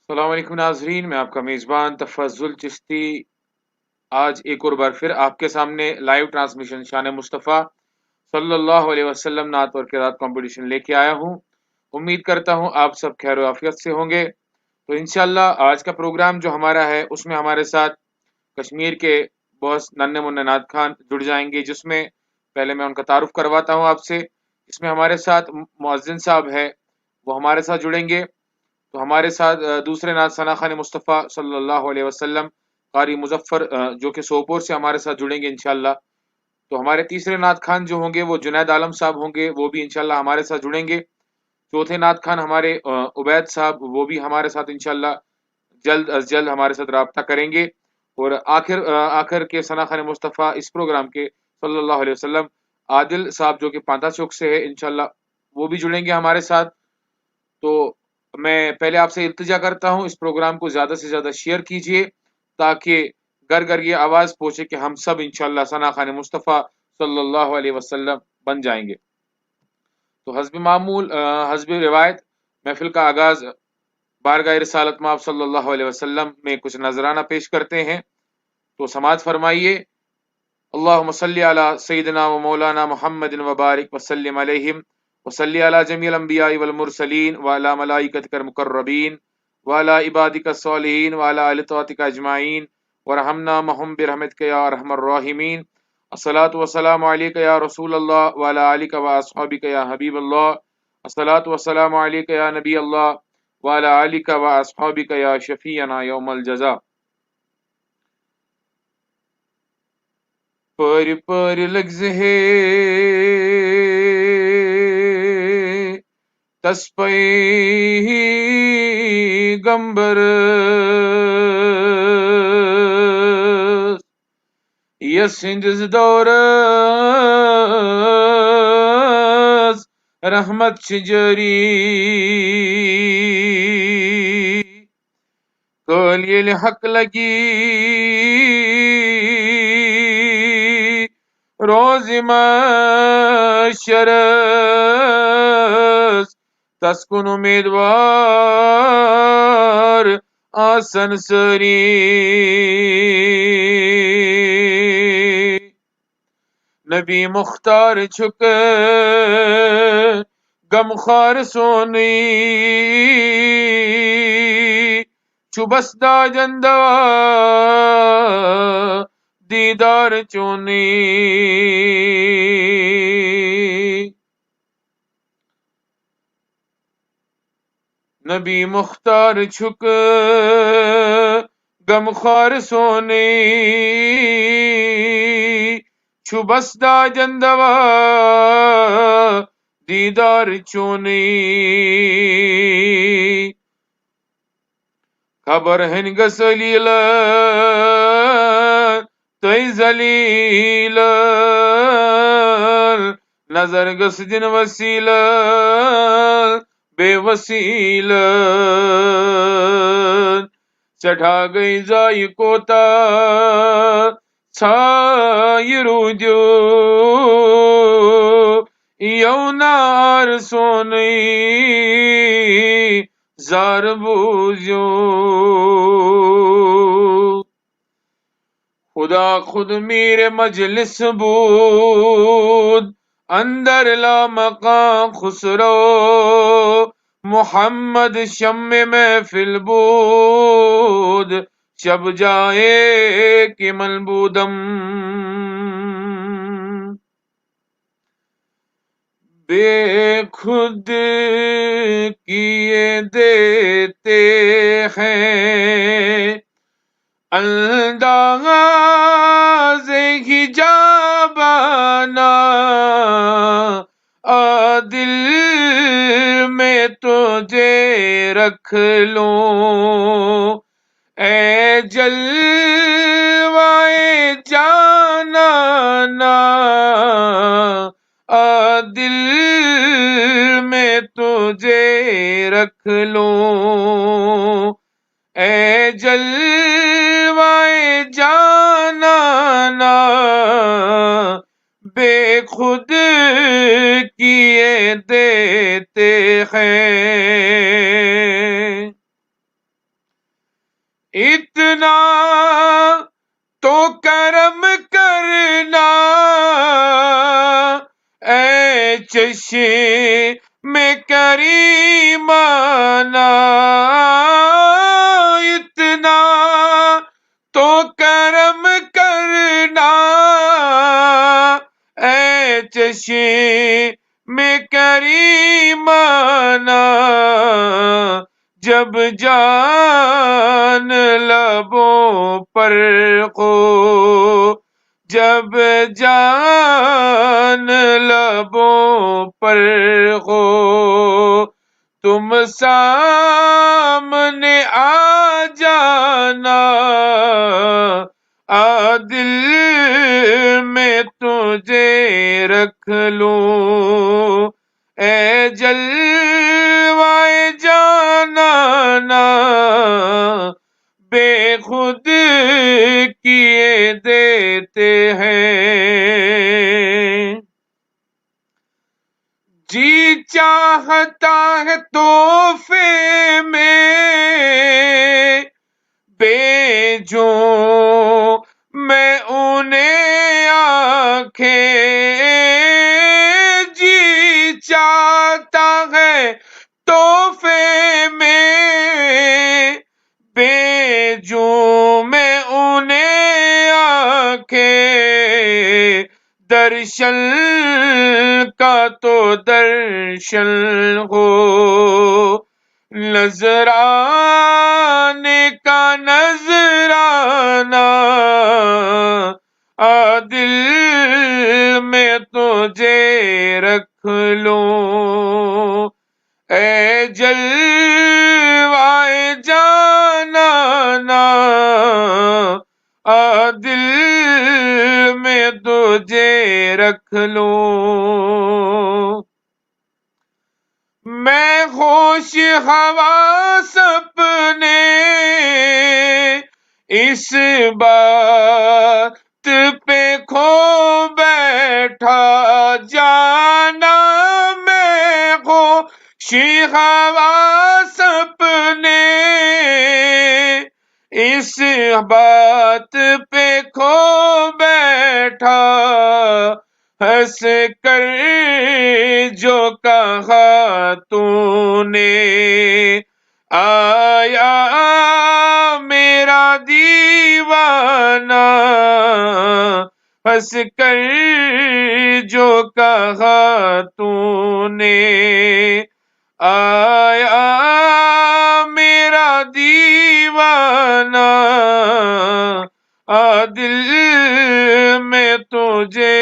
السلام علیکم ناظرین، میں آپ کا میزبان تفضل چشتی آج ایک اور بار پھر آپ کے سامنے لائیو ٹرانسمیشن شان مصطفیٰ صلی اللہ علیہ وسلم نعت اور قرات کمپٹیشن لے کے آیا ہوں۔ امید کرتا ہوں آپ سب خیر و عافیت سے ہوں گے۔ تو انشاءاللہ آج کا پروگرام جو ہمارا ہے اس میں ہمارے ساتھ کشمیر کے بہت ننھے منھے نعت خان جڑ جائیں گے، جس میں پہلے میں ان کا تعارف کرواتا ہوں آپ سے۔ اس میں ہمارے ساتھ مؤذن صاحب ہے، وہ ہمارے ساتھ جڑیں گے۔ تو ہمارے ساتھ دوسرے نعت ثنا خان مصطفیٰ صلی اللہ علیہ وسلم قاری مظفر جو کہ سوپور سے ہمارے ساتھ جڑیں گے انشاءاللہ۔ تو ہمارے تیسرے نعت خان جو ہوں گے وہ جنید عالم صاحب ہوں گے، وہ بھی انشاءاللہ ہمارے ساتھ جڑیں گے۔ چوتھے نعت خان ہمارے عبید صاحب، وہ بھی ہمارے ساتھ انشاءاللہ جلد از جلد ہمارے ساتھ رابطہ کریں گے۔ اور آخر کے ثنا خان مصطفیٰ اس پروگرام کے صلی اللہ علیہ وسلم عادل صاحب جو کہ پانتا چوک سے ہے، انشاءاللہ وہ بھی جڑیں گے ہمارے ساتھ۔ تو میں پہلے آپ سے التجا کرتا ہوں اس پروگرام کو زیادہ سے زیادہ شیئر کیجئے تاکہ گھر گھر یہ آواز پہنچے کہ ہم سب انشاءاللہ ثنا خان مصطفیٰ صلی اللہ علیہ وسلم بن جائیں گے۔ تو حسب معمول حسب روایت محفل کا آغاز بارگاہ رسالت مآب صلی اللہ علیہ وسلم میں کچھ نذرانہ پیش کرتے ہیں، تو سماعت فرمائیے۔ اللہم صلی علی سیدنا و مولانا محمد وبارک وسلم علیہم وصلی علی جمیع الانبیاء والمرسلین وعلی ملائکتک المقربین وعلی عبادک الصالحین وعلی آل طاعتک اجمعین ورحمنا معہم برحمتک یا ارحم الراحمین۔ الصلاۃ والسلام علیک یا رسول اللہ وعلی آلک واصحابک یا حبیب اللہ۔ الصلاۃ والسلام علیک یا نبی اللہ وعلی آلک واصحابک یا شفیعنا یوم الجزا۔ پور پور لگز ہے تسپئی گمبر یسندز دور رحمت شجری کلیل حق لگی روز محشر تسکن امیدوار آسن سری نبی مختار چھک غمخوار سونی چوبسدہ جندوا دیدار چونی نبی مختار چھک غمخوار سونی چوبسدہ جندوا دیدار چونی خبر ہنگ سلیل تئی زلیل نظر گس دن وسیل بے وسیل چڑھا گئی زائی کوتا چھائی روجو یونار سونی زار بوجو خدا خود میرے مجلس بود اندر لا مقام خسرو محمد شم محفل بود شب جائے کہ ملبودم بے خود کیے دیتے ہیں انداز حجابانا دل میں تجھے رکھ لوں اے جلوائے جانانا دل میں تجھے رکھ لوں اے جلوائے جانانا بے خود کیے دیتے ہیں اتنا تو کرم کرنا اے چشم کریمانہ، اتنا تو کرم کرنا اے چشم کریمانہ، جب جان لبوں پر ہو، جب جان لبوں پر ہو، تم سامنے آ جانا، دل میں تجھے رکھ لوں، اے جلوائے جانانا، بے خود کیے دیتے ہیں۔ جی چاہتا ہے تحفے میں بھیجوں میں انہیں آنکھیں، جی چاہتا ہے تحفے میں بھیجوں میں انہیں آنکھیں، درشن کا تو درشن ہو، نذرانے کا نذرانہ، دل میں تجھے رکھ لوں، اے جلوائے جانانا، دل میں تجھے رکھ لوں۔ میں ہوش حواس اپنے اس بات پہ کھو بیٹھا، جانا میں ہوش حواس اپنے اس بات پہ کھو بیٹھا، ہنس کر جو کہا تو نے، آیا میرا دیوانہ، ہنس کر جو کہا تو نے، آیا میرا دیوانہ، دل میں تجھے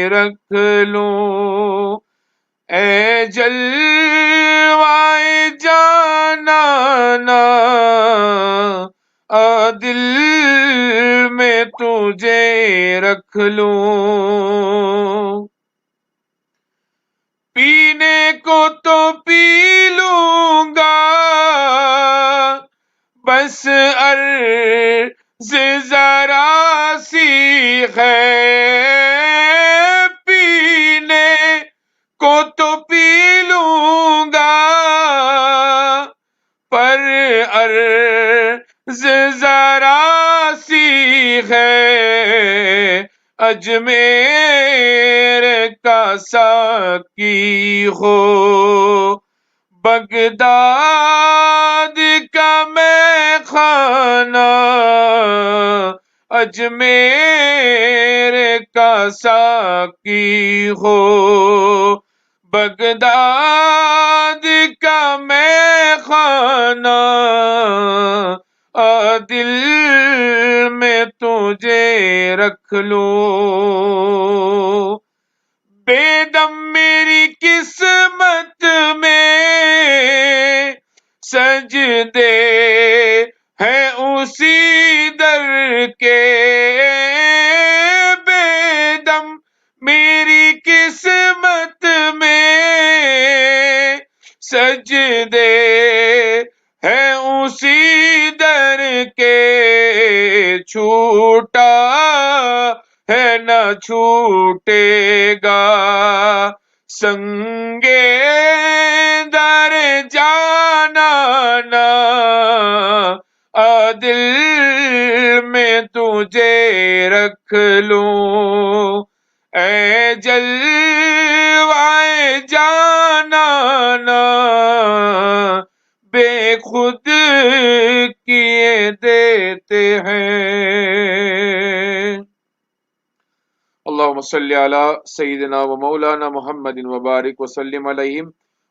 رکھ لوں، اے جلوائے جانانا، دل میں تجھے رکھ لوں۔ پینے کو تو پی لوں گا، بس عرض ذرا سی ہے، پینے کو تو پی لوں گا، پر عرض ذرا سی ہے، اجمیر کا ساقی ہو، بغداد کا میں خانہ، اجمیر کا ساقی ہو، بغداد کا میں خانہ، دل میں تجھے رکھ لوں، بے دم میری قسمت میں سجدے ہیں اسی در کے، بے دم میری قسمت میں سجدے ہیں اسی در کے، چھوٹا ہے نہ چھوٹے گا سنگے در جانانا، دل خود کیے دیتے ہیں۔ اللہم صلی علی سیدنا و مولانا محمد وبارک وسلم علیہم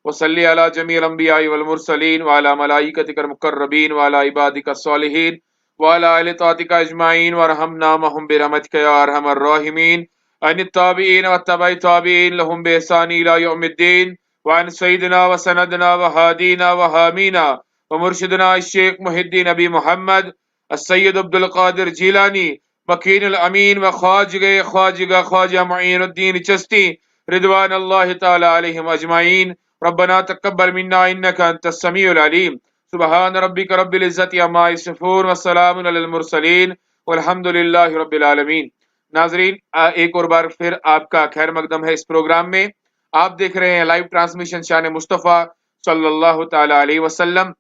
وصلی علی جمیع الانبیاء والمرسلین وعلی ملائکتک المقربین وعلی عبادک الصالحین وعلی آل طاعتک اجمعین وارحمنا معہم برحمتک یا ارحم الراحمین، عن التابعین والتبع التابعین لهم بإحسان الی یوم الدین، وعن سیدنا وسندنا وہادینا وحامینا ومرشدنا الشیخ محی الدین ابی محمد السید عبد القادر جیلانی مکین الامین و خواجہ معین الدین چشتی رضوان اللہ تعالی علیہم اجمعین۔ ربنا تقبل منا انک انت السمیع العلیم، سبحان ربک رب العزت عما یصفون وسلام علی المرسلین والحمد للہ رب العالمین۔ ناظرین، ایک اور بار پھر آپ کا خیر مقدم ہے اس پروگرام میں۔ آپ دیکھ رہے ہیں لائیو ٹرانسمیشن شان مصطفیٰ صلی اللہ تعالی علیہ وسلم۔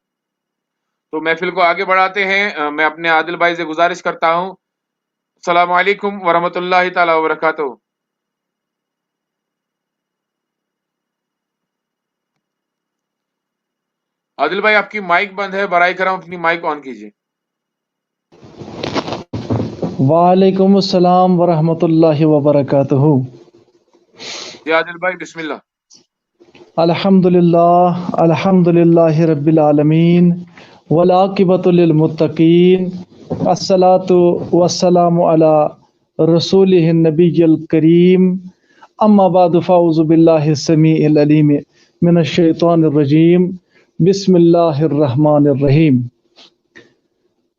تو محفل کو آگے بڑھاتے ہیں۔ میں اپنے عادل بھائی سے گزارش کرتا ہوں، السلام علیکم ورحمۃ اللہ تعالی وبرکاتہ۔ عادل بھائی، آپ کی مائک بند ہے، برائے کرم اپنی مائک آن کیجیے۔ وعلیکم السلام ورحمۃ اللہ وبرکاتہ۔ جی عادل بھائی، بسم اللہ۔ الحمد للہ رب العالمین والعاقبۃ للمتقین، الصلاۃ والسلام علی رسولہ النبی الکریم، اما بعد فاعوذ باللہ السمیع العلیم من الشیطان الرجیم، بسم اللہ الرحمن الرحیم۔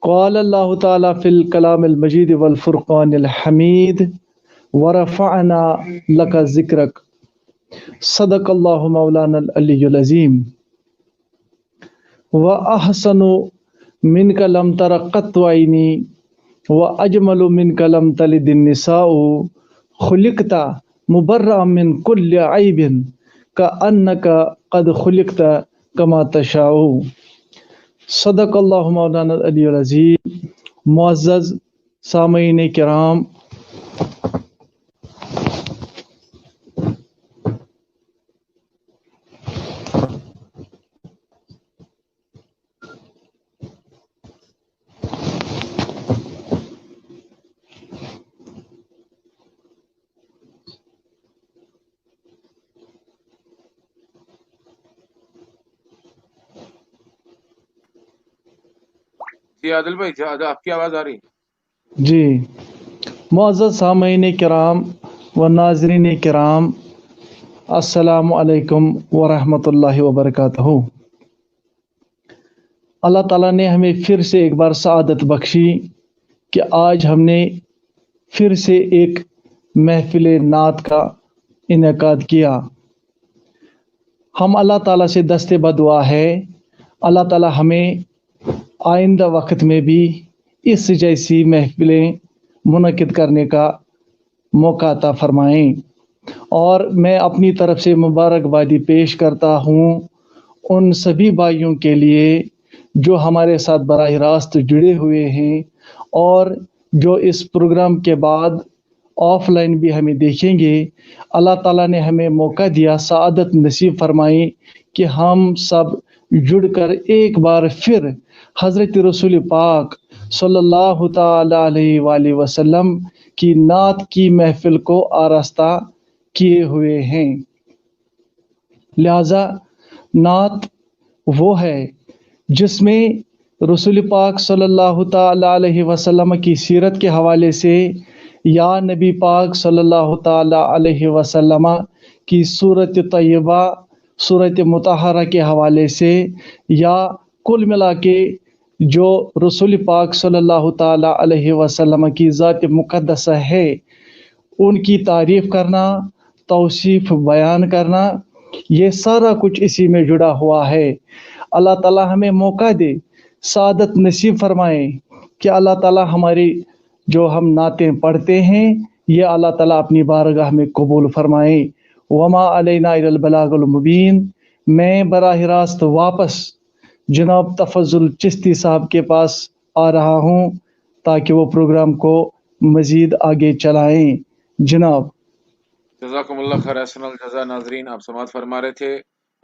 قال اللہ تعالی فی الکلام المجید والفرقان الحمید، ورفعنا لک ذکرک، صدق اللہ مولانا العلی العظیم۔ وَأَحْسَنُ مِنْكَ لَمْ تَرَ قَطُّ عَيْنِي وَأَجْمَلُ مِنْكَ لَمْ تَلِدِ النِّسَاءُ، خُلِقْتَ مُبَرَّأً مِنْ كُلِّ عَيْبٍ كَأَنَّكَ قَدْ خُلِقْتَ كَمَا تَشَاءُ۔ صدق اللہ مولانا العلی العظیم۔ معزز سامعین کرام، جی عادل بھائی، آپ کی آواز آ رہی ہے؟ جی، معزز سامعین کرام و ناظرین کرام، السلام علیکم ورحمۃ اللہ وبرکاتہ۔ اللہ تعالیٰ نے ہمیں پھر سے ایک بار سعادت بخشی کہ آج ہم نے پھر سے ایک محفل نعت کا انعقاد کیا۔ ہم اللہ تعالیٰ سے دست بدعا ہے، اللہ تعالیٰ ہمیں آئندہ وقت میں بھی اس جیسی محفلیں منعقد کرنے کا موقع عطا فرمائیں۔ اور میں اپنی طرف سے مبارکبادی پیش کرتا ہوں ان سبھی بھائیوں کے لیے جو ہمارے ساتھ براہ راست جڑے ہوئے ہیں اور جو اس پروگرام کے بعد آف لائن بھی ہمیں دیکھیں گے۔ اللہ تعالیٰ نے ہمیں موقع دیا، سعادت نصیب فرمائی کہ ہم سب جڑ کر ایک بار پھر حضرت رسول پاک صلی اللہ تعالی علیہ وآلہ وسلم کی نعت کی محفل کو آراستہ کیے ہوئے ہیں۔ لہذا نعت وہ ہے جس میں رسول پاک صلی اللہ تعالی علیہ وسلم کی سیرت کے حوالے سے یا نبی پاک صلی اللہ تعالی علیہ وسلم کی صورت طیبہ، صورت مطہرہ کے حوالے سے، یا کل ملا کے جو رسول پاک صلی اللہ تعالی علیہ وسلم کی ذات مقدسہ ہے ان کی تعریف کرنا، توصیف بیان کرنا، یہ سارا کچھ اسی میں جڑا ہوا ہے۔ اللہ تعالیٰ ہمیں موقع دے، سعادت نصیب فرمائے کہ اللہ تعالیٰ ہماری جو ہم نعتیں پڑھتے ہیں یہ اللہ تعالیٰ اپنی بارگاہ میں قبول فرمائے۔ وما علینا الا البلاغ المبین۔ میں براہ راست واپس جناب تفضل چشتی صاحب کے پاس آ رہا ہوں تاکہ وہ پروگرام کو مزید آگے چلائیں۔ جناب جزاکم اللہ خیر، احسن الجزا۔ ناظرین، آپ سماعت فرما رہے تھے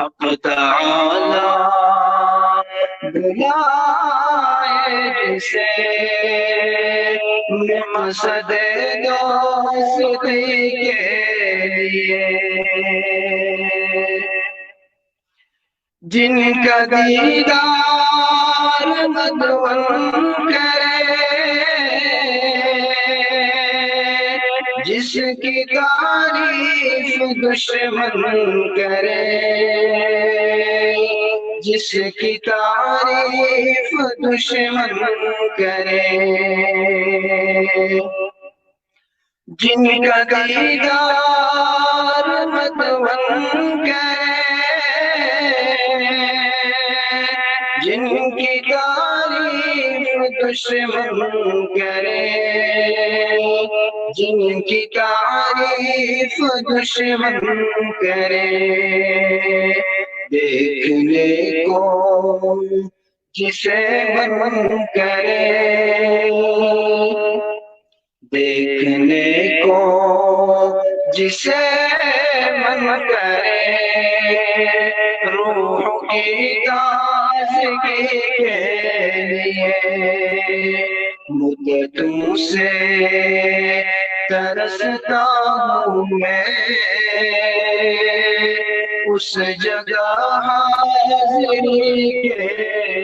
حق تعالی بلائے جسے مقصد دوستی کے لیے، جن کا دیدار مدعو کرے، جس کی تعریف دشمن کرے، جس کی تعریف دشمن کرے، جن کا دیدار مدعو کرے، جن کی تعریف دشمن کرے، جن کی تعریف دشمن کرے، دیکھنے کو جسے من کرے، دیکھنے کو جسے من کرے، روح کی تازگی کے لیے، مدتوں سے ترستا ہوں میں اس جگہ حاضری کے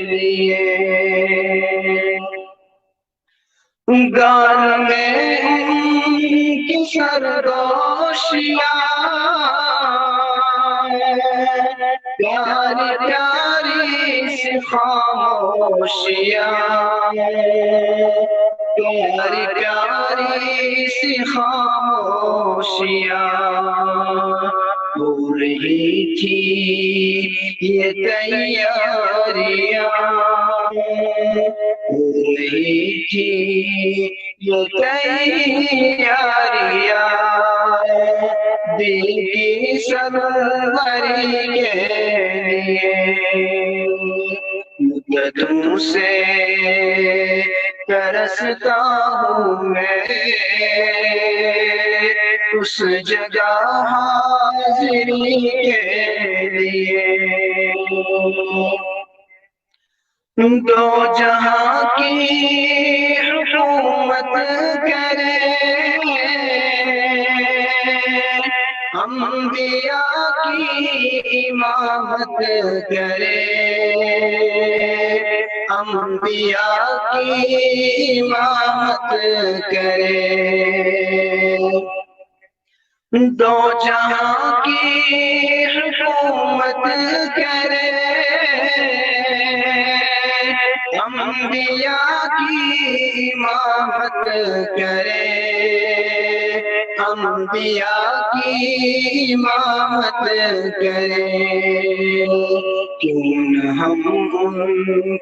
لیے، گال میں ان کی سردوشیاں، پیاری پیاری سی خاموشیاں، پیاری پیاری سی خاموشیاں، ہو رہی تھی یہ تیاریاں، ہو رہی تھی یہ تیاریاں، دل کی سروری کے لیے، مدتوں سے ترستا ہوں میں اس جگہ حاضری کے لیے، دو جہاں کی حکومت کرے، انبیاء کی امامت کرے، انبیاء کی امامت کرے، دو جہاں کی حکومت کرے، انبیاء کی امامت کرے، انبیاء کی امامت کرے، کیوں نہ ہم ان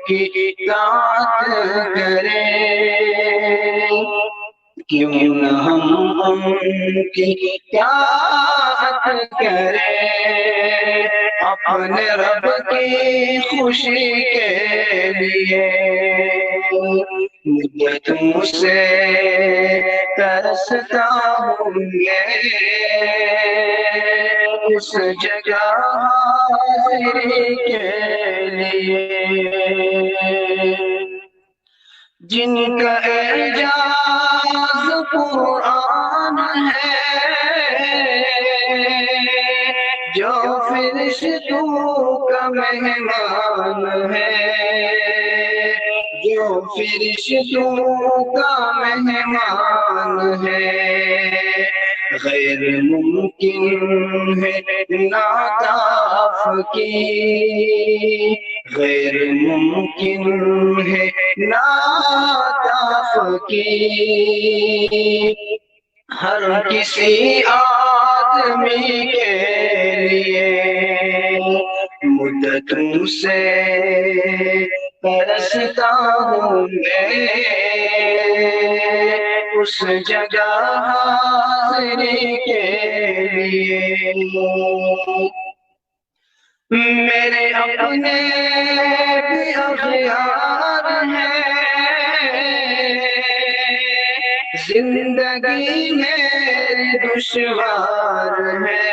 کی اطاعت کریں، کیوں نہ ہم ان کی اطاعت کریں، اپنے رب کی خوشی کے لیے، مدتوں سے ترستا ہوں میں اس جگہ حاضری کے لیے، جن کا اعجاز قرآن ہے، جو فرشتوں کا مہمان ہے، جو فرشتوں کا مہمان ہے، غیر ممکن ہے ناطاف کی، غیر ممکن ہے ناطاف کی، ہر کسی آدمی کے لیے، مدتوں سے ترستا ہوں میں اس جگہ حاضری کے لیے، میرے اپنے بھی اغیار ہیں، زندگی میری دشوار ہے،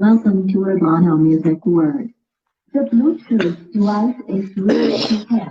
Welcome to Urbano Music Word. The Bluetooth device is ready to pair.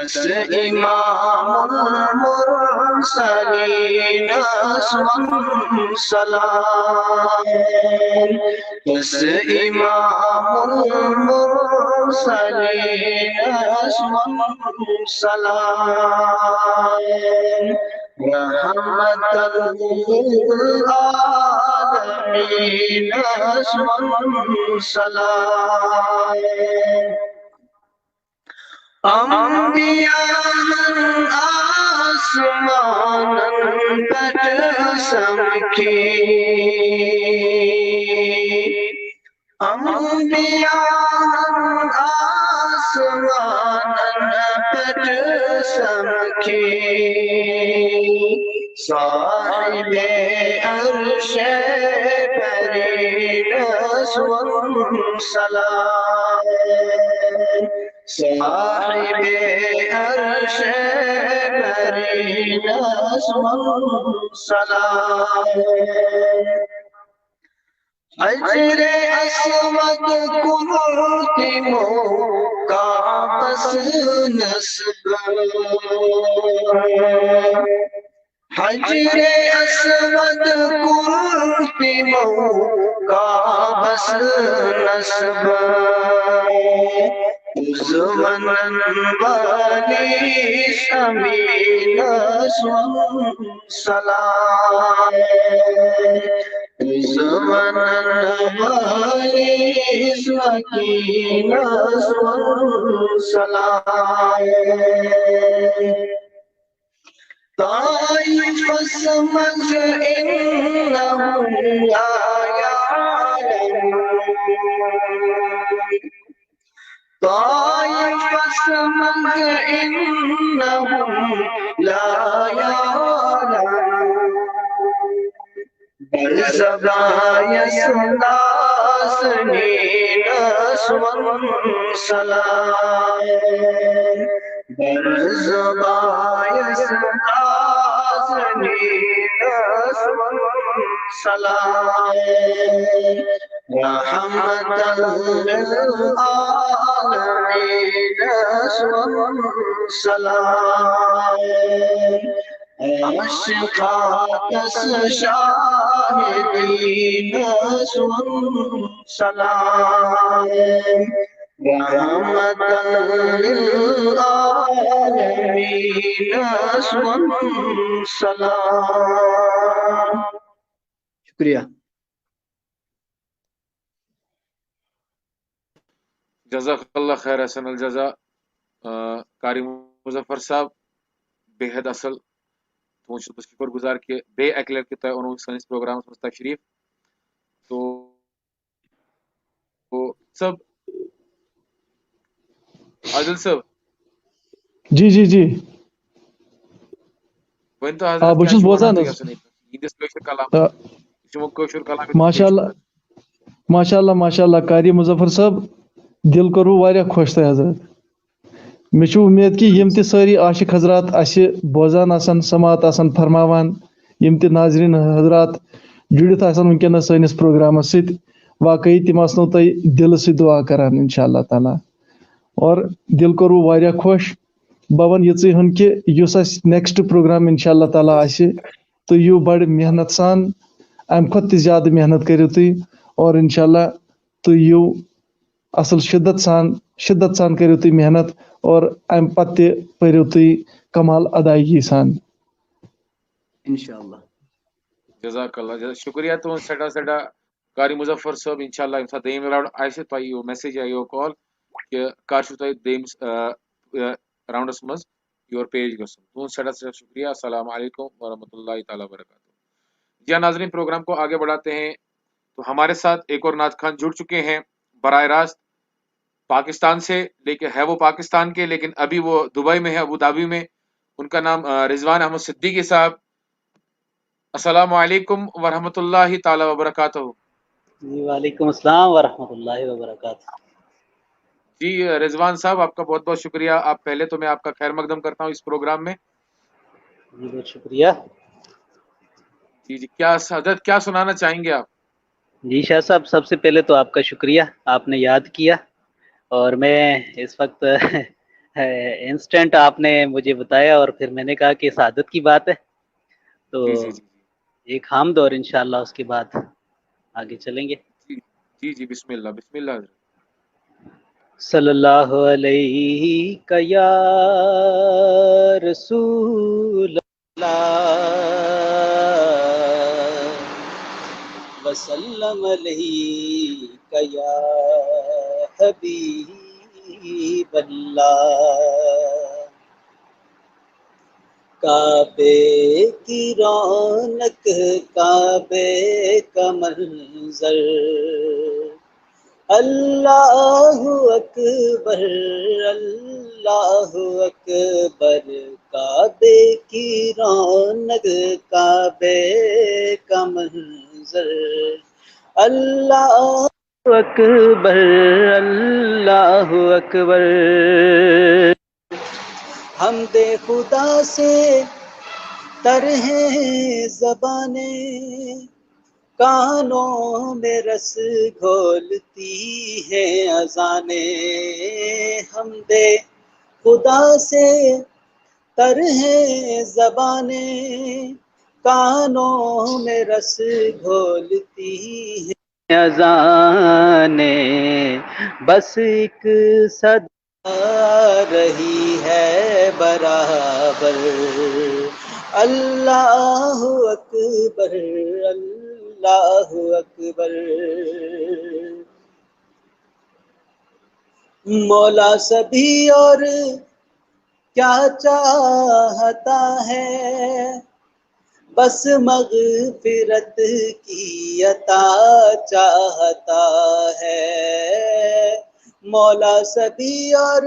بس امام المرسلین سلام، بس امام المرسلین سلام، رحمت للعالمین سلام، انبیاء آسمان بجسم کی، انبیاء آسمان بجسم کی، صاحب عرش برین سلام، صاحب عرش برین سلام، حجر اسود کرتمو کا بس نسب، حجر اسود کرتمو کا بس نسب، زمن والی سمین سلام، زمن والی سکین سلام، طائف اسمج انہم لا یعلمون، طائف اسمج انہم لا یعلمون، برزبایس ناسنین سلام، برزبایس ناسنین سلام، رحمت للعالمین سلام، عاشقات شاہدین سلام، رحمت للعالمین سلام۔ شکریہ۔ جزاک اللہ خیر حسن الجزا قاری مظفر صاحب بے حد اصل تہذ شکر گزار کہ بے اکہ لٹہ تہ اونو سٲنِس پروگرامس منٛز تشریف تو صاحب عادل صاحب جی جی جی ون تو حضرت بہٕ چھُس بوزان حظ یہندس کٲشُر کلام کٲشُر کلام ماشاء اللہ ماشاء اللہ ماشاء اللہ قاری مظفر صاحب دل کوٚروٕ واریاہ خۄش تۄہہِ حضرت مےٚ چھُ اُمید کہِ یِم تہِ سٲری عاشق حضرات اَسہِ بوزان آسان سماعت آسان فرماوان یِم تہِ ناظریٖن حضرات جُڑِتھ آسان وٕنکٮ۪نس سٲنِس پروگرامس سۭتۍ واقعی تِم آسنو تۄہہِ دِلہٕ سۭتۍ دُعا کران انشاء اللہ تعالیٰ اور دل کوٚروٕ واریاہ خۄش بہٕ وَنہٕ یِژٕے ہن کہِ یُس اَسہِ نیکسٹ پروگرام انشاء اللہ تعالیٰ آسہِ تُہۍ یِیِو بڑٕ محنت سان اَمہِ کھۄتہٕ تہِ زیادٕ محنت کٔرِو تُہۍ اور انشاء اللہ تُہۍ یِیِو اصل شدت سان کٔرِو تُہۍ محنت اور اَمہِ پتہٕ تہِ پٔرِو تُہۍ کمال ادائیگی سان انشاءاللہ۔ جزاک اللہ شکریہ تہذ سٹھا قاری مظفر صٲب انشاء اللہ ییٚمہِ ساتہٕ دوٚیِم راوُنٛڈ آسہِ تۄہہِ یِیو میسیج یا یِیو کال کہِ کر چھُو تۄہہِ دوٚیمِس راوُنڈس منٛز یور پیش گژھُن تُہُنٛد سٮ۪ٹھاہ شکریہ السلام علیکم ورحمۃ اللہ تعالیٰ وبرکاتہ۔ جی ناظرین پروگرام کو آگے بڑھاتے ہیں تو ہمارے ساتھ ایک اور نعت خان جڑ چکے ہیں براہ راست پاکستان سے لیکن ہے وہ پاکستان کے لیکن ابھی وہ دبئی میں ہے ابو دھابی میں ان کا نام رضوان احمد صدیقی صاحب السلام علیکم ورحمۃ اللہ تعالیٰ وبرکاتہ۔ جی وعلیکم السلام ورحمۃ اللہ وبرکاتہ۔ جی رضوان صاحب آپ کا بہت بہت شکریہ آپ پہلے تو میں آپ کا خیر مقدم کرتا ہوں اس پروگرام میں۔ جی بہت شکریہ۔ جی کیا حضرت کیا سنانا چاہیں گے آپ؟ جی شاہ صاحب سب سے پہلے تو آپ کا شکریہ آپ نے یاد کیا اور میں اس وقت انسٹنٹ آپ نے مجھے بتایا اور پھر میں نے کہا کہ سعادت کی بات ہے، تو جی جی جی ایک حمد اور انشاءاللہ اس کے بعد آگے چلیں گے. جی جی جی بسم اللہ بسم اللہ حضرت. صلی اللہ علیہ یا رسول اللہ وسلم علیہ یا حبیب اللہ. کعبے کی رونق کعبے کا منظر اللہ اکبر اللہ اکبر. کعبے کی رونق کعبے کا منظر اللہ اکبر اللہ اکبر. حمد خدا سے تر ہیں زبانیں کانوں میں رس گھولتی ہیں اذانیں. حمد خدا سے تر ہیں زبانیں کانوں میں رس گھولتی ہیں اذانیں. بس ایک صدا رہی ہے برابر اللہ اکبر اللہ اکبر. مولا سبھی اور کیا چاہتا ہے بس مغفرت کی عطا چاہتا ہے. مولا سبھی اور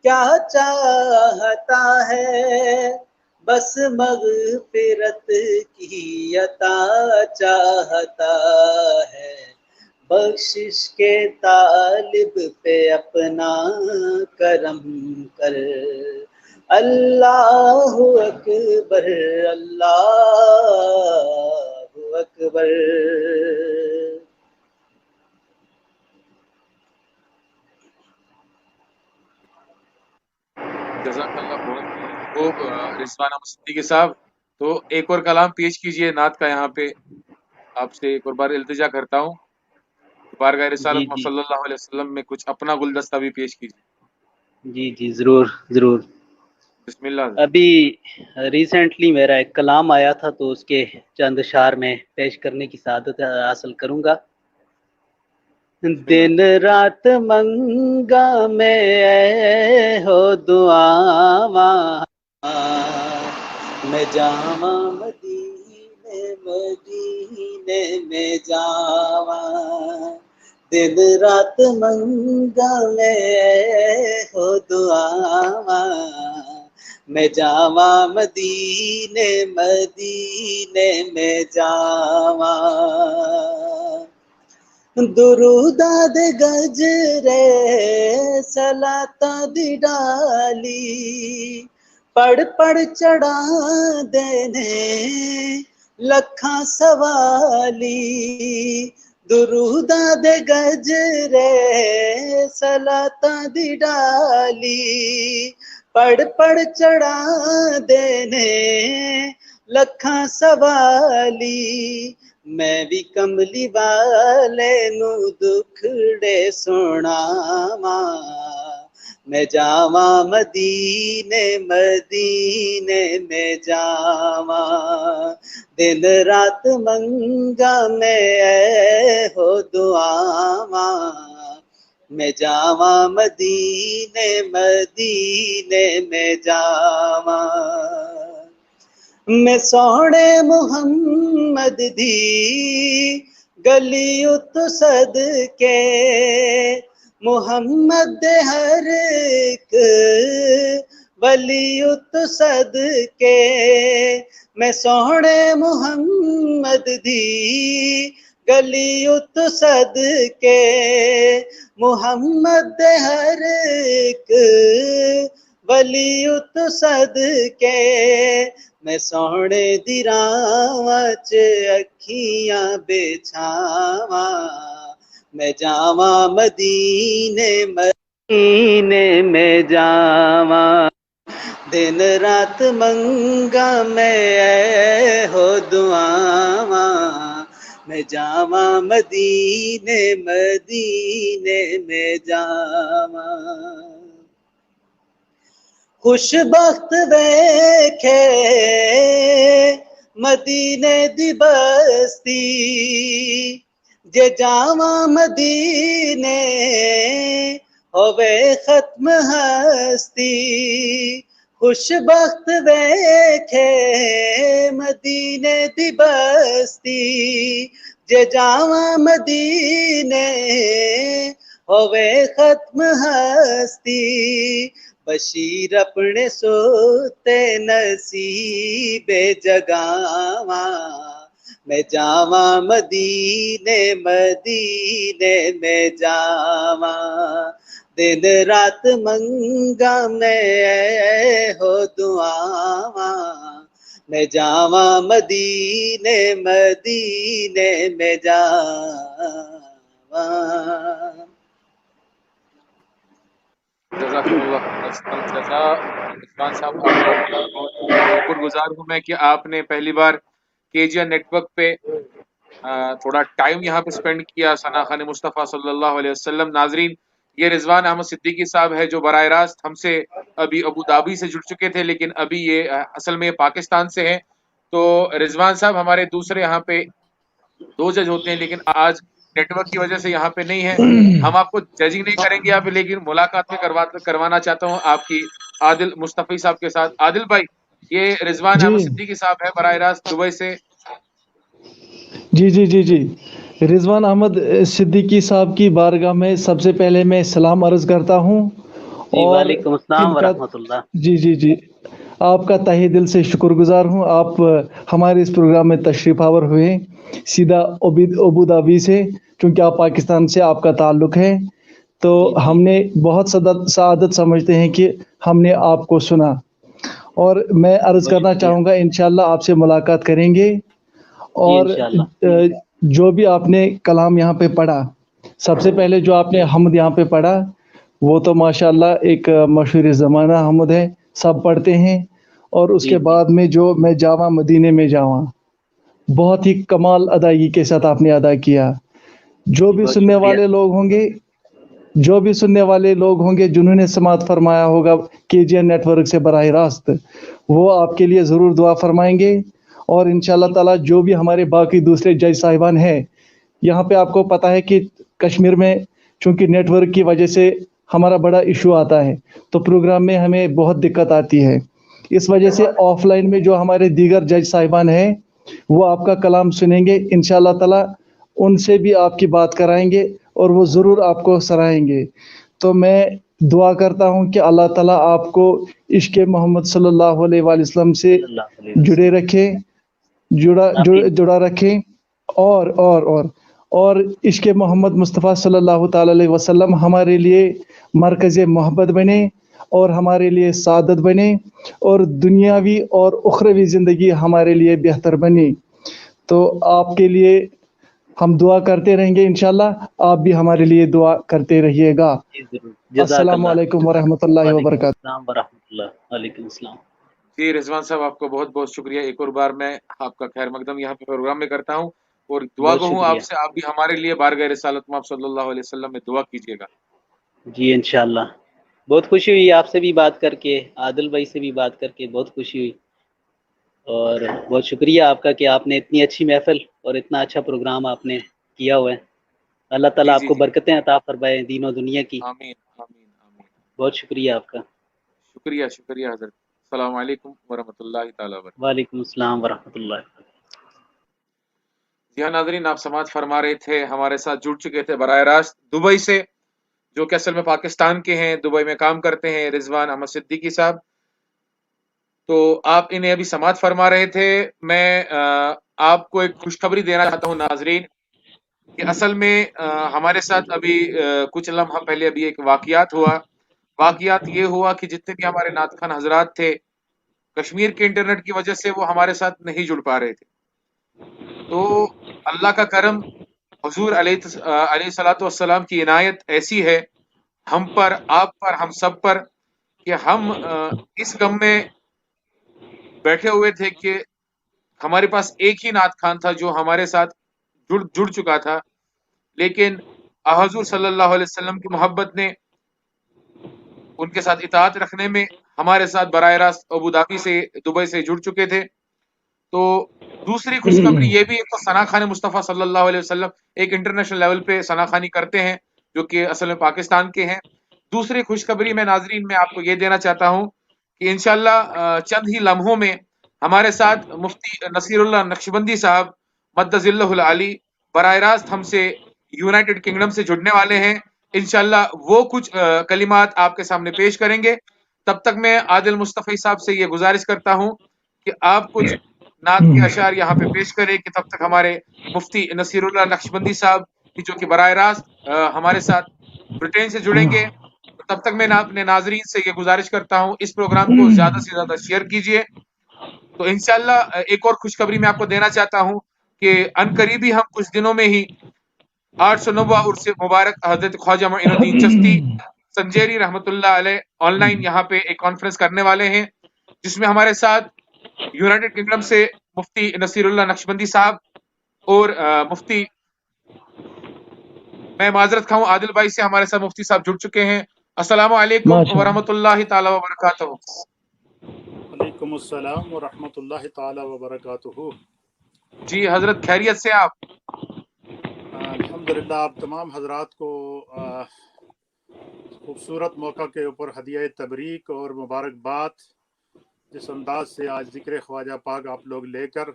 کیا چاہتا ہے بس مغفرت کی عطا چاہتا ہے. بخشش کے طالب پہ اپنا کرم کر اللہ اکبر اللہ اکبر. جزاک اللہ بہت خوب رضوان احمد صدیقی صاحب. تو ایک اور کلام پیش کیجئے نعت کا. یہاں پہ آپ سے ایک اور بار التجا کرتا ہوں بارگاہ رسالت جی صلی اللہ علیہ وسلم میں کچھ اپنا گلدستہ بھی پیش کیجیے. جی جی ضرور ضرور. بسم اللہ حضرت. ابھی ریسنٹلی میرا ایک کلام آیا تھا تو اس کے چند اشعار میں پیش کرنے کی سعادت حاصل کروں گا. دن رات منگا میں اے ہو دعا میں جاواں مدینے مدینے میں جاواں. دن رات منگا میں اے ہو دعا میں جاواں مدینے مدینے میں جاواں. دروداد گجرے صلاتاں دی ڈالی پڑھ پڑھ چڑھا دینے لکھاں سوالی. دروداد گجرے صلاتاں دی ڈالی پڑھ پڑھ چڑھا دینے لکھاں سوالی. میں بھی کملی والے نو دکھڑے سناواں میں جاواں مدینے مدینے میں جاواں. دن رات منگا میں اے ہو دعاواں میں جاواں مدینے مدینے میں جاواں. میں سونے محمد دی گلی ات صدقے محمد دے ہر ایک ولی ات صدقے. میں سونے محمد دی گلی ات صدقے محمد دے ہر ایک ولی ات صدقے. میں سونے دی راواں چ اکھیاں بچھاواں میں جاواں مدینے مدینے میں جاواں دن رات منگا میں اے ہو دعاواں میں جاواں مدینے مدینے میں جاواں خوش بخت ویکھے مدینے دی بستی جے جاواں مدینے ہووے ختم ہستی خوش بخت ویکھے مدینے دی بستی جے جاواں مدینے ہووے ختم ہستی بشیر اپنے سوتے نصیب جگاواں میں جاواں مدینے مدینے میں جاواں دن رات منگا میں اے ہو دعاواں میں جاواں مدینے مدینے میں جاواں جزاکم اللہ احسن الجزا رضوان صاحب، آپ کا بہت بہت شکر گزار ہوں میں کہ آپ نے پہلی بار کے جی این نیٹ ورک پہ تھوڑا ٹائم یہاں پہ سپینڈ کیا ثنا خان مصطفیٰ صلی اللہ علیہ وسلم۔ ناظرین، یہ رضوان احمد صدیقی صاحب ہے جو براہ راست ہم سے ابھی ابو دھابی سے جڑ چکے تھے، لیکن ابھی یہ اصل میں پاکستان سے ہیں۔ تو رضوان صاحب ہمارے دوسرے یہاں پہ 2 جج ہوتے ہیں، لیکن آج نیٹ ورک کی وجہ سے یہاں پہ نہیں ہے۔ ہم آپ کو ججنگ نہیں کریں گے اب، لیکن ملاقات میں کروانا چاہتا ہوں آپ کی عادل مصطفی صاحب کے ساتھ۔ عادل بھائی، یہ رضوان جی احمد صدیقی صاحب ہے براہ راست دبئی سے۔ جی جی جی جی رضوان احمد صدیقی صاحب کی بارگاہ میں سب سے پہلے میں سلام عرض کرتا ہوں، جی اور وعلیکم السلام ان کا ورحمۃ اللہ۔ جی جی جی آپ کا تہہ دل سے شکر گزار ہوں۔ آپ ہمارے اس پروگرام میں تشریف آور ہوئے سیدھا ابو دھابی سے، چونکہ آپ پاکستان سے آپ کا تعلق ہے، تو جی ہم نے بہت سعادت سمجھتے ہیں کہ ہم نے آپ کو سنا، اور میں عرض بہت کرنا شکریہ۔ چاہوں گا انشاءاللہ آپ سے ملاقات کریں گے۔ جی اور انشاءاللہ۔ جو بھی آپ نے کلام یہاں پہ پڑھا، سب سے پہلے جو آپ نے حمد یہاں پہ پڑھا، وہ تو ماشاءاللہ ایک مشہور زمانہ حمد ہے، سب پڑھتے ہیں۔ اور اس جی کے جی بعد میں جو میں جاواں مدینے میں جاواں، بہت ہی کمال ادائیگی کے ساتھ آپ نے ادا کیا۔ جو جی بھی بہت سننے شکریہ۔ والے لوگ ہوں گے، جنہوں نے سماعت فرمایا ہوگا کے جی این نیٹ ورک سے براہ راست، وہ آپ کے لیے ضرور دعا فرمائیں گے۔ اور انشاءاللہ تعالی جو بھی ہمارے باقی دوسرے جج صاحبان ہیں، یہاں پہ آپ کو پتہ ہے کہ کشمیر میں چونکہ نیٹ ورک کی وجہ سے ہمارا بڑا ایشو آتا ہے، تو پروگرام میں ہمیں بہت دقت آتی ہے۔ اس وجہ سے آف لائن میں جو ہمارے دیگر جج صاحبان ہیں، وہ آپ کا کلام سنیں گے انشاءاللہ تعالی، ان سے بھی آپ کی بات کرائیں گے اور وہ ضرور آپ کو سرائیں گے۔ تو میں دعا کرتا ہوں کہ اللہ تعالیٰ آپ کو عشق محمد صلی اللہ علیہ وآلہ وسلم سے صلی اللہ علیہ جڑے وسلم۔ رکھے، آمین۔ جڑا رکھیں، اور عشق محمد مصطفیٰ صلی اللہ تعالی علیہ وسلم ہمارے لیے مرکز محبت بنے، اور ہمارے لیے سعادت بنے، اور دنیاوی اور اخروی زندگی ہمارے لیے بہتر بنے۔ تو آپ کے لیے ہم دعا کرتے رہیں گے انشاءاللہ، آپ بھی ہمارے لیے دعا کرتے رہیے گا۔ جی ضرور، جزاک السلام اللہ۔ علیکم ورحمۃ اللہ وعلیکم وبرکاتہ۔ السلام ورحمۃ اللہ۔ وعلیکم السلام۔ جی رضوان صاحب، آپ کو بہت بہت شکریہ۔ ایک اور بار میں آپ کا خیر مقدم یہاں پہ پروگرام میں کرتا ہوں، اور دعا بہت گو ہوں شکریہ۔ آپ سے، آپ بھی ہمارے لیے بارگاہ رسالت میں آپ صلی اللہ علیہ وسلم میں دعا کیجیے گا۔ جی انشاءاللہ۔ بہت خوشی ہوئی آپ سے بھی بات کر کے، عادل بھائی سے بھی بات کر کے بہت خوشی ہوئی، اور بہت شکریہ آپ کا کہ آپ نے اتنی اچھی محفل اور اتنا اچھا پروگرام آپ نے کیا ہوا ہے۔ اللہ تعالیٰ جی آپ جی کو جی، برکتیں عطا فرمائے دین و دنیا کی۔ آمین آمین آمین۔ بہت شکریہ آپ کا۔ شکریہ شکریہ حضرت۔ السلام علیکم ورحمۃ اللہ تعالیٰ وبرکاتہ۔ وعلیکم السلام ورحمۃ اللہ۔ جی ہاں ناظرین، آپ سماعت فرما رہے تھے، ہمارے ساتھ جڑ چکے تھے براہ راست دبئی سے، جو کہ اصل میں پاکستان کے ہیں، دبئی میں کام کرتے ہیں، رضوان احمد صدیقی صاحب۔ تو آپ انہیں ابھی سماعت فرما رہے تھے۔ میں آپ کو ایک خوشخبری دینا چاہتا ہوں ناظرین، کہ اصل میں ہمارے ساتھ ابھی کچھ لمحہ پہلے ابھی ایک واقعات یہ ہوا کہ جتنے بھی ہمارے نعت خوان حضرات تھے، کشمیر کے انٹرنیٹ کی وجہ سے وہ ہمارے ساتھ نہیں جڑ پا رہے تھے۔ تو اللہ کا کرم، حضور علیہ الصلوۃ والسلام کی عنایت ایسی ہے ہم پر، آپ پر، ہم سب پر کہ ہم اس غم میں بیٹھے ہوئے تھے کہ ہمارے پاس ایک ہی نعت خان تھا جو ہمارے ساتھ جڑ چکا تھا، لیکن حضور صلی اللہ علیہ وسلم کی محبت نے ان کے ساتھ اطاعت رکھنے میں ہمارے ساتھ براہ راست ابو دھابی سے، دبئی سے جڑ چکے تھے۔ تو دوسری خوشخبری یہ بھی ہے کہ ثنا خان مصطفیٰ صلی اللہ علیہ وسلم ایک انٹرنیشنل لیول پہ ثنا خانی کرتے ہیں، جو کہ اصل میں پاکستان کے ہیں۔ دوسری خوشخبری میں ناظرین میں آپ کو یہ دینا چاہتا ہوں کہ انشاءاللہ چند ہی لمحوں میں ہمارے ساتھ مفتی نصیر اللہ نقشبندی صاحب مد ظلہ العالی براہ راست ہم سے یونائٹڈ کنگڈم سے جڑنے والے ہیں۔ انشاءاللہ وہ کچھ کلمات آپ کے سامنے پیش کریں گے۔ تب تک میں عادل مصطفی صاحب سے یہ گزارش کرتا ہوں کہ آپ کچھ نعت کے اشعار یہاں پہ پیش کریں کہ تب تک ہمارے مفتی نصیر اللہ نقشبندی صاحب کی جو کہ براہ راست ہمارے ساتھ برٹین سے جڑیں گے، تب تک میں اپنے ناظرین سے یہ گزارش کرتا ہوں اس پروگرام کو زیادہ سے زیادہ شیئر کیجئے۔ تو انشاءاللہ ایک اور خوشخبری میں آپ کو دینا چاہتا ہوں کہ ان قریبی ہم کچھ دنوں میں ہی 809 عرس مبارک حضرت خواجہ معین الدین چشتی سنجیری رحمۃ اللہ علیہ آن لائن یہاں پہ ایک کانفرنس کرنے والے ہیں، جس میں ہمارے ساتھ یونائٹڈ کنگڈم سے مفتی نصیر اللہ نقشبندی صاحب اور مفتی، میں معذرت کھاؤں عادل بھائی سے، ہمارے ساتھ مفتی صاحب جڑ چکے ہیں۔ السلام علیکم ورحمۃ اللہ تعالی وبرکاتہ۔ وعلیکم السلام ورحمۃ اللہ تعالی وبرکاتہ۔ جی حضرت خیریت سے آپ؟ الحمدللہ، آپ تمام حضرات کو خوبصورت موقع کے اوپر ہدیہ تبریک اور مبارکباد۔ جس انداز سے آج ذکر خواجہ پاک آپ لوگ لے کر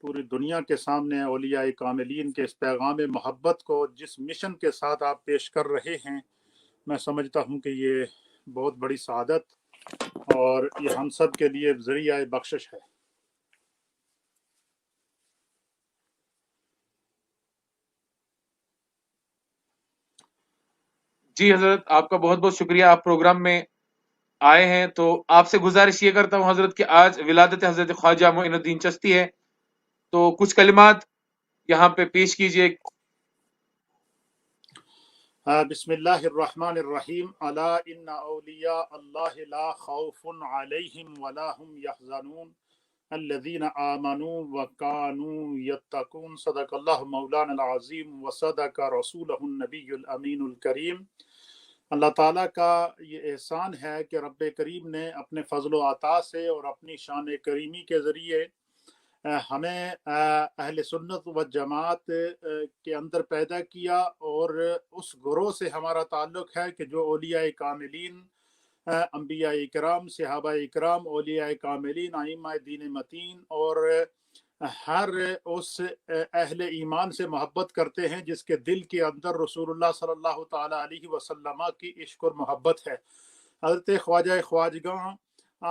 پوری دنیا کے سامنے اولیاء کاملین کے اس پیغام محبت کو جس مشن کے ساتھ آپ پیش کر رہے ہیں، میں سمجھتا ہوں کہ یہ بہت بڑی سعادت اور یہ ہم سب کے لیے ذریعہ بخشش ہے۔ جی حضرت، آپ کا بہت بہت شکریہ، آپ پروگرام میں آئے ہیں۔ تو آپ سے گزارش یہ کرتا ہوں حضرت کہ آج ولادت حضرت خواجہ معین الدین چشتی ہے، تو کچھ کلمات یہاں پہ پیش کیجئے۔ بسم اللہ الرحمن الرحیم۔ الا ان اولیاء اللہ لا خوف علیہم ولا هم يحزنون الذین آمنوا وکانوا یتقون۔ صدق اللہ مولانا العظیم وصدق رسولہ النبی الامین الکریم۔ اللہ تعالیٰ کا یہ احسان ہے کہ رب کریم نے اپنے فضل و عطا سے اور اپنی شان کریمی کے ذریعے ہمیں اہل سنت و جماعت کے اندر پیدا کیا، اور اس گروہ سے ہمارا تعلق ہے کہ جو اولیاء کاملین، انبیاء اکرام، صحابہ اکرام، اولیاء کاملین، ائمہ دین متین اور ہر اس اہل ایمان سے محبت کرتے ہیں جس کے دل کے اندر رسول اللہ صلی اللہ تعالیٰ علیہ وسلم کی عشق اور محبت ہے۔ حضرت خواجہ خواجگاں،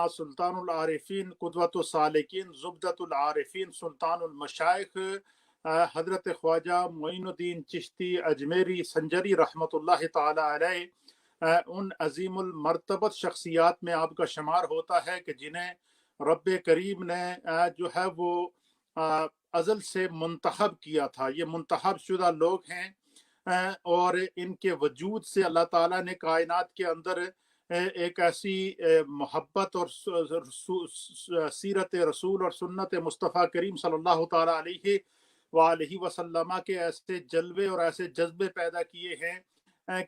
سلطان العارفین، قدوۃ السالکین، زبدۃ العارفین، سلطان المشائخ، حضرت خواجہ معین الدین چشتی اجمیری سنجری رحمۃ اللہ تعالی علیہ، ان عظیم المرتبت شخصیات میں آپ کا شمار ہوتا ہے کہ جنہیں رب کریم نے جو ہے وہ ازل سے منتخب کیا تھا۔ یہ منتخب شدہ لوگ ہیں، اور ان کے وجود سے اللہ تعالیٰ نے کائنات کے اندر ایک ایسی محبت اور سیرت رسول اور سنت مصطفیٰ کریم صلی اللہ تعالیٰ علیہ وآلہ وسلم کے ایسے جلوے اور ایسے جذبے پیدا کیے ہیں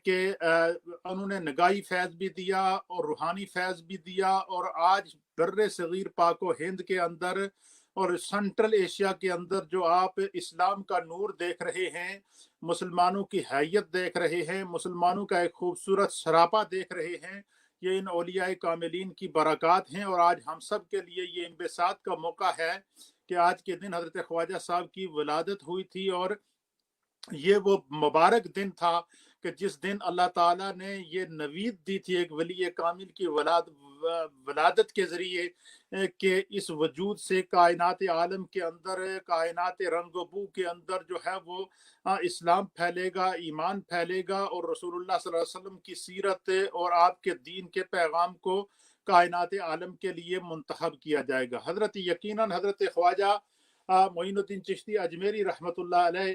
کہ انہوں نے نگاہی فیض بھی دیا اور روحانی فیض بھی دیا، اور آج بر صغیر پاک و ہند کے اندر اور سنٹرل ایشیا کے اندر جو آپ اسلام کا نور دیکھ رہے ہیں، مسلمانوں کی حیت دیکھ رہے ہیں، مسلمانوں کا ایک خوبصورت سراپا دیکھ رہے ہیں، یہ ان اولیاء کاملین کی برکات ہیں۔ اور آج ہم سب کے لیے یہ انبساط کا موقع ہے کہ آج کے دن حضرت خواجہ صاحب کی ولادت ہوئی تھی، اور یہ وہ مبارک دن تھا کہ جس دن اللہ تعالیٰ نے یہ نوید دی تھی ایک ولی کامل کی ولادت کے ذریعے کہ اس وجود سے کائنات عالم کے اندر، کائنات رنگ و بو کے اندر جو ہے وہ اسلام پھیلے گا، ایمان پھیلے گا، اور رسول اللہ صلی اللہ علیہ وسلم کی سیرت اور آپ کے دین کے پیغام کو کائنات عالم کے لیے منتخب کیا جائے گا۔ حضرت یقیناً حضرت خواجہ معین الدین چشتی اجمیری رحمۃ اللہ علیہ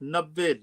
90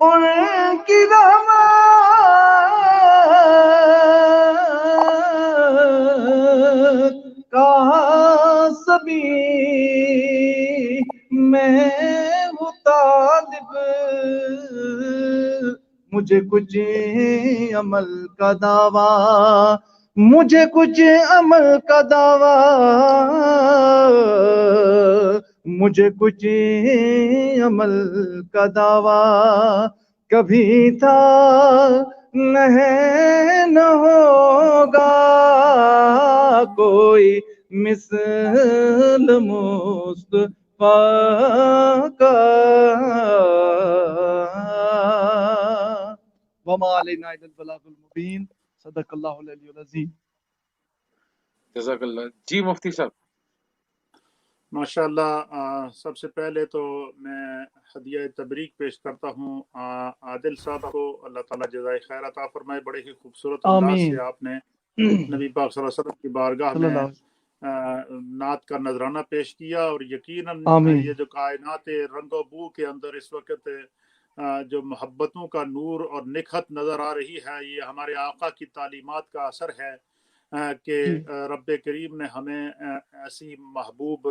ان کی رحمت کا سبھی میں ہوں طالب، مجھے کچھ عمل کا دعویٰ، مجھے کچھ عمل کا دعویٰ، مجھے کچھ عمل کا دعویٰ کبھی تھا نہ ہوگا کوئی مثل مصطفیٰ کا، وما علینا الا البلاغ المبین، صدق اللہ العلی العظیم۔ جزاک اللہ۔ جی مفتی صاحب۔ ماشاءاللہ، سب سے پہلے تو میں ہدیہ تبریک پیش کرتا ہوں عادل صاحب کو، اللہ تعالیٰ جزائے خیر عطا فرمائے۔ بڑے ہی خوبصورت انداز آمین۔ سے آپ نے نبی پاک صلی اللہ علیہ وسلم کی بارگاہ صلی اللہ میں علیہ وسلم۔ نعت کا نذرانہ پیش کیا، اور یقیناً آمین۔ یہ جو کائنات رنگ و بو کے اندر اس وقت جو محبتوں کا نور اور نکھت نظر آ رہی ہے، یہ ہمارے آقا کی تعلیمات کا اثر ہے کہ رب کریم نے ہمیں ایسی محبوب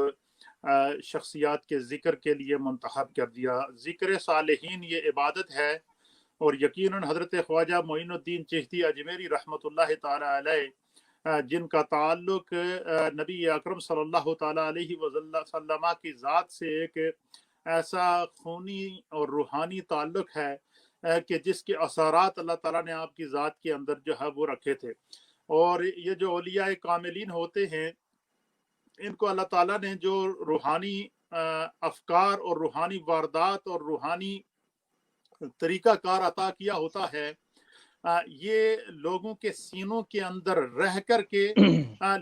شخصیات کے ذکر کے لیے منتخب کر دیا۔ ذکر صالحین یہ عبادت ہے، اور یقیناً حضرت خواجہ معین الدین چشتی اجمیری رحمۃ اللہ تعالی علیہ، جن کا تعلق نبی اکرم صلی اللہ تعالی علیہ وسلم کی ذات سے ایک ایسا خونی اور روحانی تعلق ہے کہ جس کے اثرات اللہ تعالیٰ نے آپ کی ذات کے اندر جو ہے وہ رکھے تھے۔ اور یہ جو اولیاء کاملین ہوتے ہیں، ان کو اللہ تعالیٰ نے جو روحانی افکار اور روحانی واردات اور روحانی طریقہ کار عطا کیا ہوتا ہے، یہ لوگوں کے سینوں کے اندر رہ کر کے،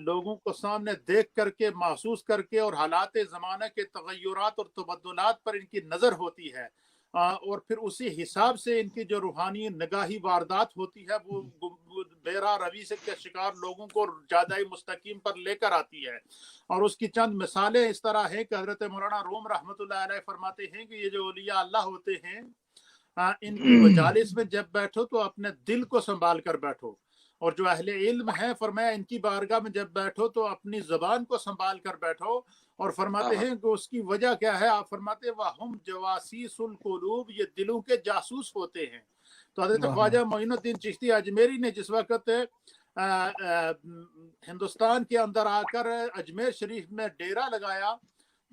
لوگوں کو سامنے دیکھ کر کے، محسوس کر کے، اور حالات زمانہ کے تغیرات اور تبدلات پر ان کی نظر ہوتی ہے، اور پھر اسی حساب سے ان کی جو روحانی نگاہی واردات ہوتی ہے وہ بیرا روی سے کے شکار لوگوں کو جادہ مستقیم پر لے کر آتی ہے۔ اور اس کی چند مثالیں اس طرح ہیں کہ حضرت مولانا روم رحمۃ اللہ علیہ فرماتے ہیں کہ یہ جو اولیاء اللہ ہوتے ہیں، ان کی مجالس میں جب بیٹھو تو اپنے دل کو سنبھال کر بیٹھو، اور جو اہل علم ہیں فرمایا ان کی بارگاہ میں جب بیٹھو تو اپنی زبان کو سنبھال کر بیٹھو، اور فرماتے ہیں کہ اس کی وجہ کیا ہے؟ آپ فرماتے ہیں وَهُمْ جَوَاسِيسُ الْقُلُوبِ، یہ دلوں کے جاسوس ہوتے ہیں۔ تو حضرت خواجہ معین الدین چشتی اجمیری نے جس وقت ہندوستان کے اندر آ کر اجمیر شریف میں ڈیرا لگایا،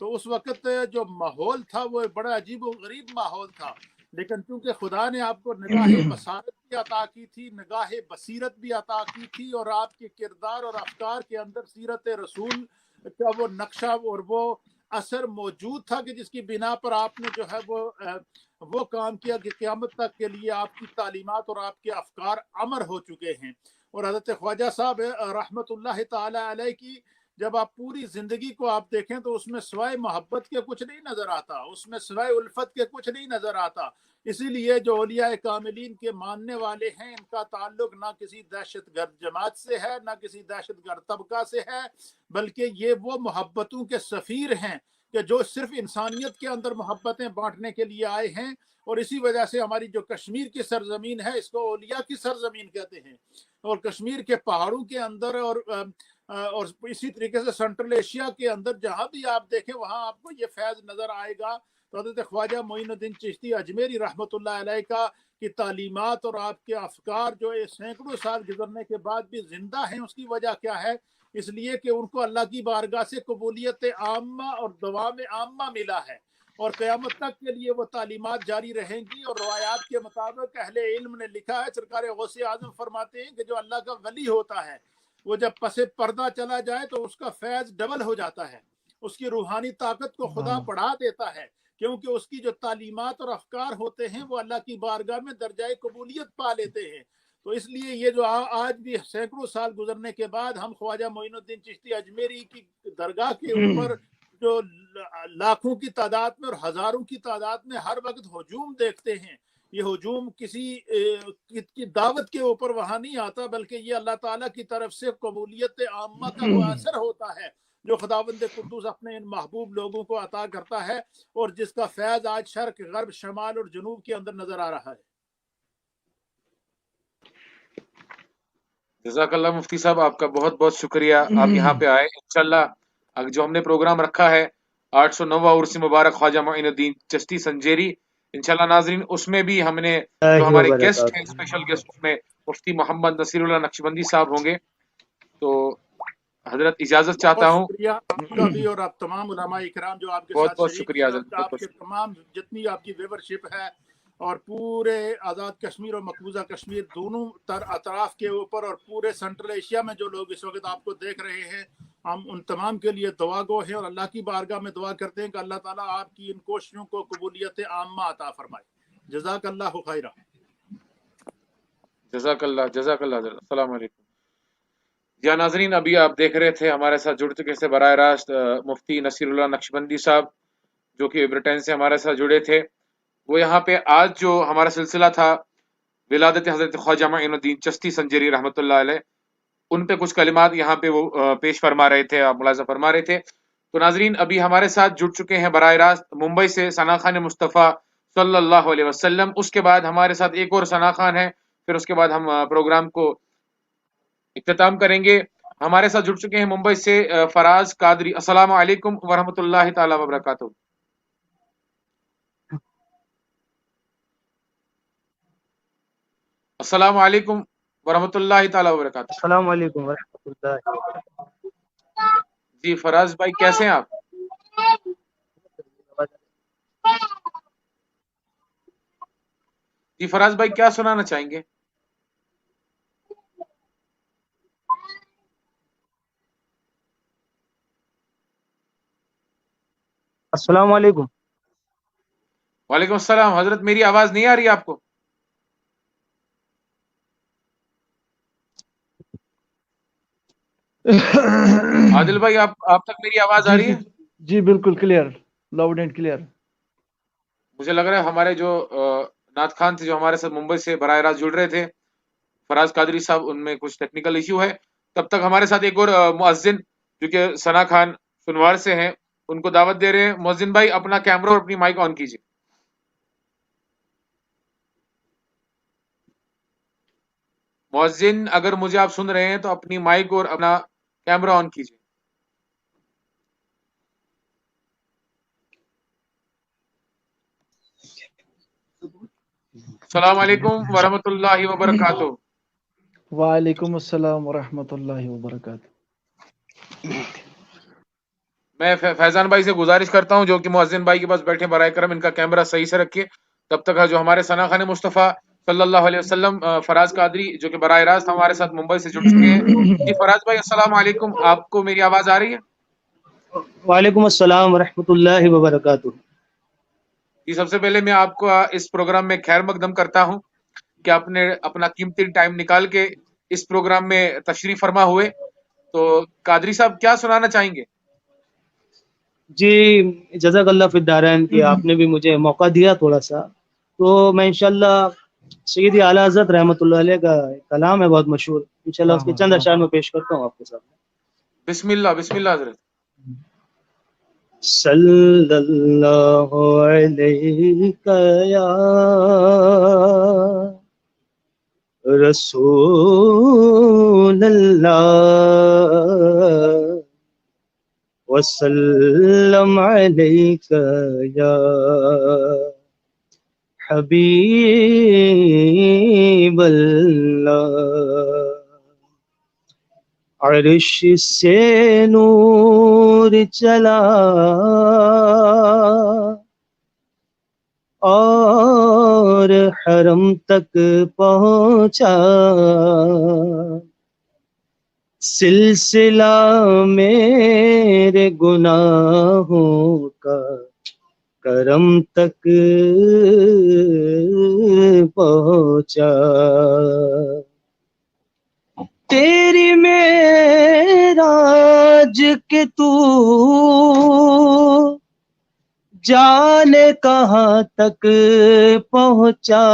تو اس وقت جو ماحول تھا وہ بڑا عجیب و غریب ماحول تھا، لیکن چونکہ خدا نے آپ کو نگاہ بصارت بھی عطا کی تھی، نگاہ بصیرت بھی عطا کی تھی، اور آپ کے کردار اور افکار کے اندر سیرت رسول کا وہ نقشہ اور وہ اثر موجود تھا کہ جس کی بنا پر آپ نے جو ہے وہ کام کیا کہ قیامت تک کے لیے آپ کی تعلیمات اور آپ کے افکار امر ہو چکے ہیں۔ اور حضرت خواجہ صاحب رحمت اللہ تعالی علیہ کی جب آپ پوری زندگی کو آپ دیکھیں تو اس میں سوائے محبت کے کچھ نہیں نظر آتا، اس میں سوائے الفت کے کچھ نہیں نظر آتا۔ اسی لیے جو اولیاء کاملین کے ماننے والے ہیں، ان کا تعلق نہ کسی دہشت گرد جماعت سے ہے، نہ کسی دہشت گرد طبقہ سے ہے، بلکہ یہ وہ محبتوں کے سفیر ہیں کہ جو صرف انسانیت کے اندر محبتیں بانٹنے کے لیے آئے ہیں۔ اور اسی وجہ سے ہماری جو کشمیر کی سرزمین ہے، اس کو اولیاء کی سرزمین کہتے ہیں، اور کشمیر کے پہاڑوں کے اندر اور اسی طریقے سے سینٹرل ایشیا کے اندر جہاں بھی آپ دیکھیں وہاں آپ کو یہ فیض نظر آئے گا۔ تو حضرت خواجہ معین الدین چشتی اجمیری رحمۃ اللہ علیہ کی تعلیمات اور آپ کے افکار جو سینکڑوں سال گزرنے کے بعد بھی زندہ ہیں، اس کی وجہ کیا ہے؟ اس لیے کہ ان کو اللہ کی بارگاہ سے قبولیت عامہ اور دوام عامہ ملا ہے، اور قیامت تک کے لیے وہ تعلیمات جاری رہیں گی۔ اور روایات کے مطابق اہل علم نے لکھا ہے، سرکار غوث اعظم فرماتے ہیں کہ جو اللہ کا ولی ہوتا ہے وہ جب پس پردہ چلا جائے تو اس کا فیض ڈبل ہو جاتا ہے، اس کی روحانی طاقت کو خدا بڑھا دیتا ہے، کیونکہ اس کی جو تعلیمات اور افکار ہوتے ہیں وہ اللہ کی بارگاہ میں درجہ قبولیت پا لیتے ہیں۔ تو اس لیے یہ جو آج بھی سینکڑوں سال گزرنے کے بعد ہم خواجہ معین الدین چشتی اجمیری کی درگاہ کے اوپر جو لاکھوں کی تعداد میں اور ہزاروں کی تعداد میں ہر وقت ہجوم دیکھتے ہیں، یہ ہجوم کسی کی دعوت کے اوپر وہاں نہیں آتا، بلکہ یہ اللہ تعالیٰ کی طرف سے قبولیت عامہ کا وہ اثر ہوتا ہے جو خداوند قدوس اپنے ان محبوب لوگوں کو عطا کرتا ہے اور جس کا فیض آج شرق، غرب، شمال اور جنوب کے اندر نظر آ رہا ہے۔ جزاک اللہ مفتی صاحب، آپ کا بہت بہت شکریہ، آپ یہاں پہ آئے۔ انشاءاللہ جو ہم نے پروگرام رکھا ہے 809واں عرس مبارک خواجہ معین الدین چشتی سنجیری، انشاءاللہ ناظرین اس میں بھی ہم نے جو ہمارے گیسٹ ہیں، اسپیشل گیسٹ میں مفتی محمد نصیر اللہ نقشبندی صاحب ہوں گے۔ تو حضرت اجازت چاہتا ہوں۔ شکریہ آپ کا بھی اور آپ تمام علماء اکرام جو آپ کے بہت ساتھ بہت شریک شکریہ ہیں، حضرت، اور آپ کے تمام جتنی آپ کی ویورشپ ہے اور پورے آزاد کشمیر اور مقبوضہ کشمیر دونوں اطراف کے اوپر اور پورے سینٹرل ایشیا میں جو لوگ اس وقت آپ کو دیکھ رہے ہیں، ہم ان تمام کے لیے دعا گو ہیں اور اللہ کی بارگاہ میں دعا کرتے ہیں کہ اللہ تعالیٰ آپ کی ان کوششوں کو قبولیت عامہ عطا فرمائے۔ جزاک اللہ خیرہ۔ جزاک اللہ حضرت، السلام علیکم۔ یا ناظرین، ابھی آپ دیکھ رہے تھے ہمارے ساتھ جڑ چکے تھے براہ راست مفتی نصیر اللہ نقشبندی صاحب، جو کہ برٹین سے ہمارے ساتھ جڑے تھے۔ وہ یہاں پہ آج جو ہمارا سلسلہ تھا ولادت حضرت خواجہ معین الدین چشتی سنجیری رحمۃ اللہ علیہ، ان پہ کچھ کلمات یہاں پہ وہ پیش فرما رہے تھے، آپ ملاحظہ فرما رہے تھے۔ تو ناظرین، ابھی ہمارے ساتھ جڑ چکے ہیں براہ راست ممبئی سے ثنا خان مصطفیٰ صلی اللہ علیہ وسلم۔ اس کے بعد ہمارے ساتھ ایک اور ثنا خان ہے، پھر اس کے بعد ہم پروگرام کو اختتام کریں گے۔ ہمارے ساتھ جڑ چکے ہیں ممبئی سے فراز قادری۔ السلام علیکم ورحمۃ اللہ تعالی وبرکاتہ۔ السلام علیکم ورحمۃ اللہ تعالی وبرکاتہ۔ السلام علیکم ورحمۃ اللہ وبرکاتہ۔ جی فراز بھائی، کیسے ہیں آپ؟ جی فراز بھائی، کیا سنانا چاہیں گے؟ السلام علیکم۔ وعلیکم السلام حضرت، میری آواز نہیں آ رہی آپ کو؟ عادل بھائی، آپ تک میری آواز آ رہی ہے؟ جی بالکل کلیئر، لاؤڈ اینڈ کلیئر۔ مجھے لگ رہا ہے ہمارے جو نعت خان تھے جو ہمارے ساتھ ممبئی سے براہ راست جڑ رہے تھے، فراز قادری صاحب، ان میں کچھ ٹیکنیکل ایشو ہے۔ تب تک ہمارے ساتھ ایک اور مؤذن جو کہ ثنا خان سنوار سے ہیں، ان کو دعوت دے رہے ہیں۔ مؤذن بھائی، اپنا کیمرہ اور اپنی مائک آن کیجیے۔ مؤذن، اگر مجھے آپ سن رہے ہیں تو اپنی مائک اور اپنا کیمرہ آن کیجیے۔ السلام علیکم ورحمۃ اللہ وبرکاتہ۔ وعلیکم السلام ورحمۃ اللہ وبرکاتہ۔ میں فیضان بھائی سے گزارش کرتا ہوں جو کہ مؤذن بھائی کے پاس بیٹھے، براہ کرم ان کا کیمرہ صحیح سے رکھیے۔ تب تک جو ہمارے ثنا خان مصطفیٰ صلی اللہ علیہ وسلم فراز قادری جو کہ براہ راست ہمارے ساتھ ممبئی سے جڑ چکے ہیں۔ جی فراز بھائی، السلام علیکم، آپ کو میری آواز آ رہی ہے؟ وعلیکم السلام ورحمۃ اللہ وبرکاتہ۔ جی، سب سے پہلے میں آپ کو اس پروگرام میں خیر مقدم کرتا ہوں کہ آپ نے اپنا قیمتی ٹائم نکال کے اس پروگرام میں تشریف فرما ہوئے۔ تو قادری صاحب، کیا سنانا چاہیں گے؟ جی جزاک اللہ فی الدارین کہ آپ نے بھی مجھے موقع دیا تھوڑا سا، تو میں انشاءاللہ سیدی اعلیٰ حضرت رحمۃ اللہ علیہ کا کلام ہے بہت مشہور، انشاءاللہ اس کے چند اشعار میں پیش کرتا ہوں آپ کے سامنے۔ بسم اللہ، بسم اللہ حضرت۔ صلی اللہ علیہ یا رسول اللہ وسلم علیک یا حبیب اللہ۔ عرش سے نور چلا اور حرم تک پہنچا، سلسلہ میرے گناہوں کا کرم تک پہنچا۔ تیری معراج کے تو جانے کہاں تک پہنچا،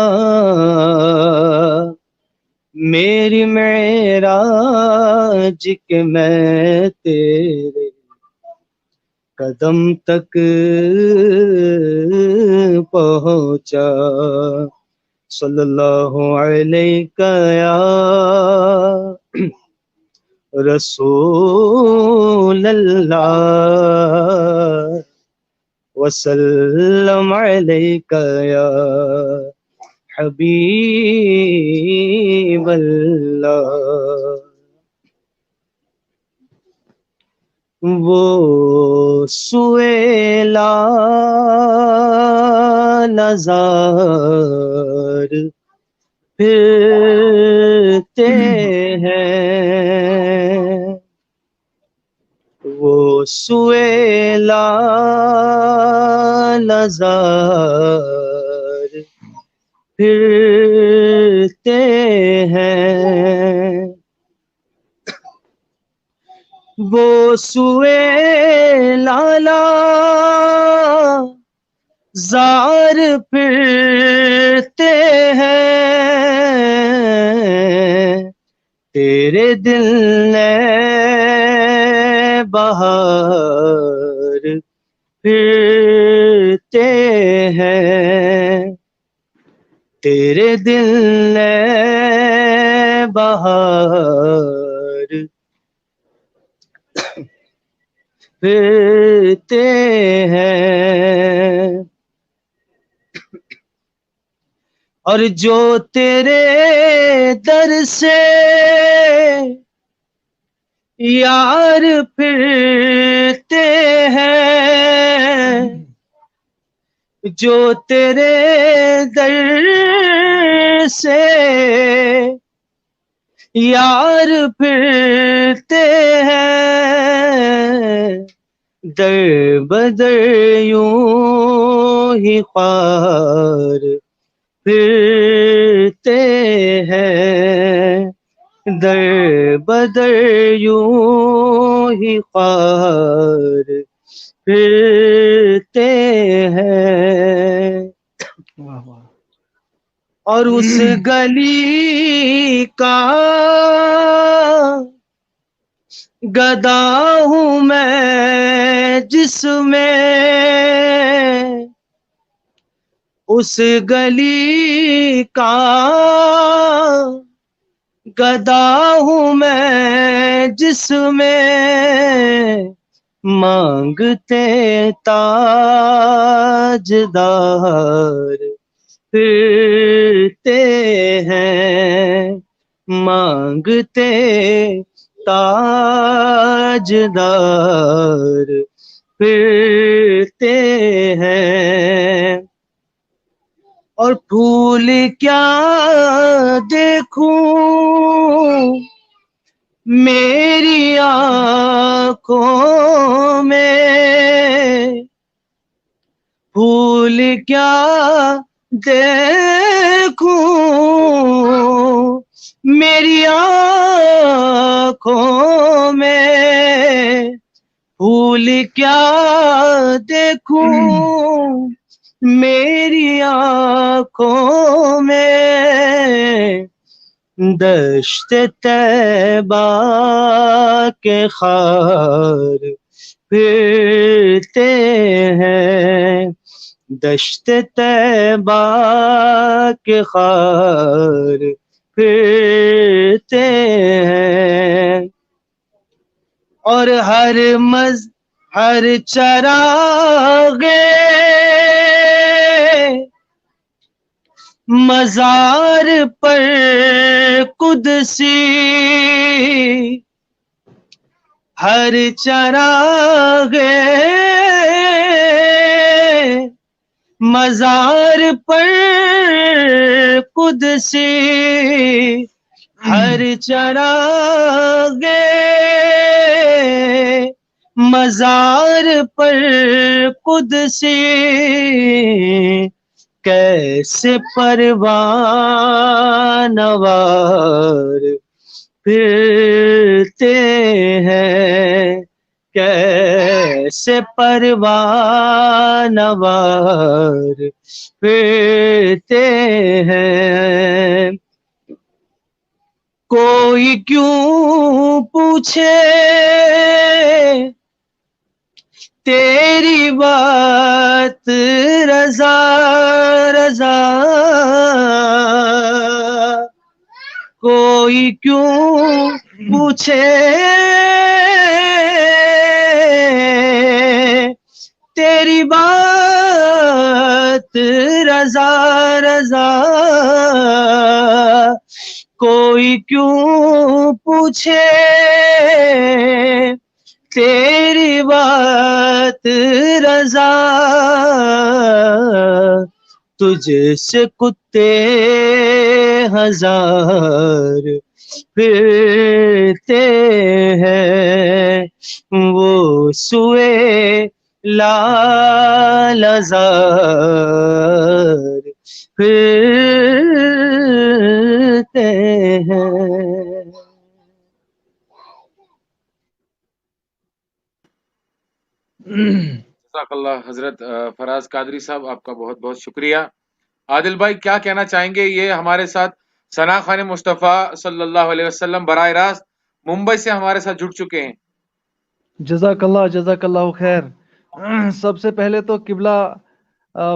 میری معراج کے میں تیرے قدم تک پہنچا صلی اللہ علیہ یا رسول اللہ وسلم علیک یا حبیب اللہ. وہ سویلا نظار پھرتے ہیں، وہ سویلا نظار پھرتے ہیں، وہ سویلا زار پھرتے ہیں، تیرے دل نے بہار پھرتے ہیں، تیرے دل نے بہار پھرتے ہیں. اور جو تیرے در سے یار پھرتے ہیں، جو تیرے در سے یار پھرتے ہیں، در بدر یوں ہی خوار پھرتے ہیں، در بدر یوں ہی خوار پھرتے ہیں. اور اس گلی کا گدا ہوں میں جس میں، اس گلی کا گدا ہوں میں جس میں، مانگتے تاجدار پھرتے ہیں، مانگتے تاجدار پھرتے ہیں. اور پھول کیا دیکھوں میری آنکھوں میں، پھول کیا دیکھوں میری آنکھوں میں، پھول کیا دیکھوں میری آنکھوں میں، دشت طیبہ کے خار پھرتے ہیں، دشت طیبہ کے خار پھرتے ہیں. اور ہر چراغ مزار پر قدسی، ہر چراغ مزار پر قدسی، ہر چراغ مزار پر قدسی، کیسے پروان وار پھرتے ہیں، کیسے پروان وار پھرتے ہیں. کوئی کیوں پوچھے تیری بات رضا رضا کوئی کیوں پوچھے تیری بات رضا رضا کوئی کیوں پوچھے تیری بات رضا تجھ سے کتے ہزار پھرتے ہیں وہ سوئے لال ہزار پھرتے ہیں. جزاک اللہ حضرت فراز قادری صاحب، آپ کا بہت بہت شکریہ. عادل بھائی کیا کہنا چاہیں گے؟ یہ ہمارے ساتھ ثنا خان مصطفیٰ صلی اللہ علیہ وسلم براہ راست ممبئی سے ہمارے ساتھ جڑ چکے ہیں. جزاک اللہ خیر. سب سے پہلے تو قبلہ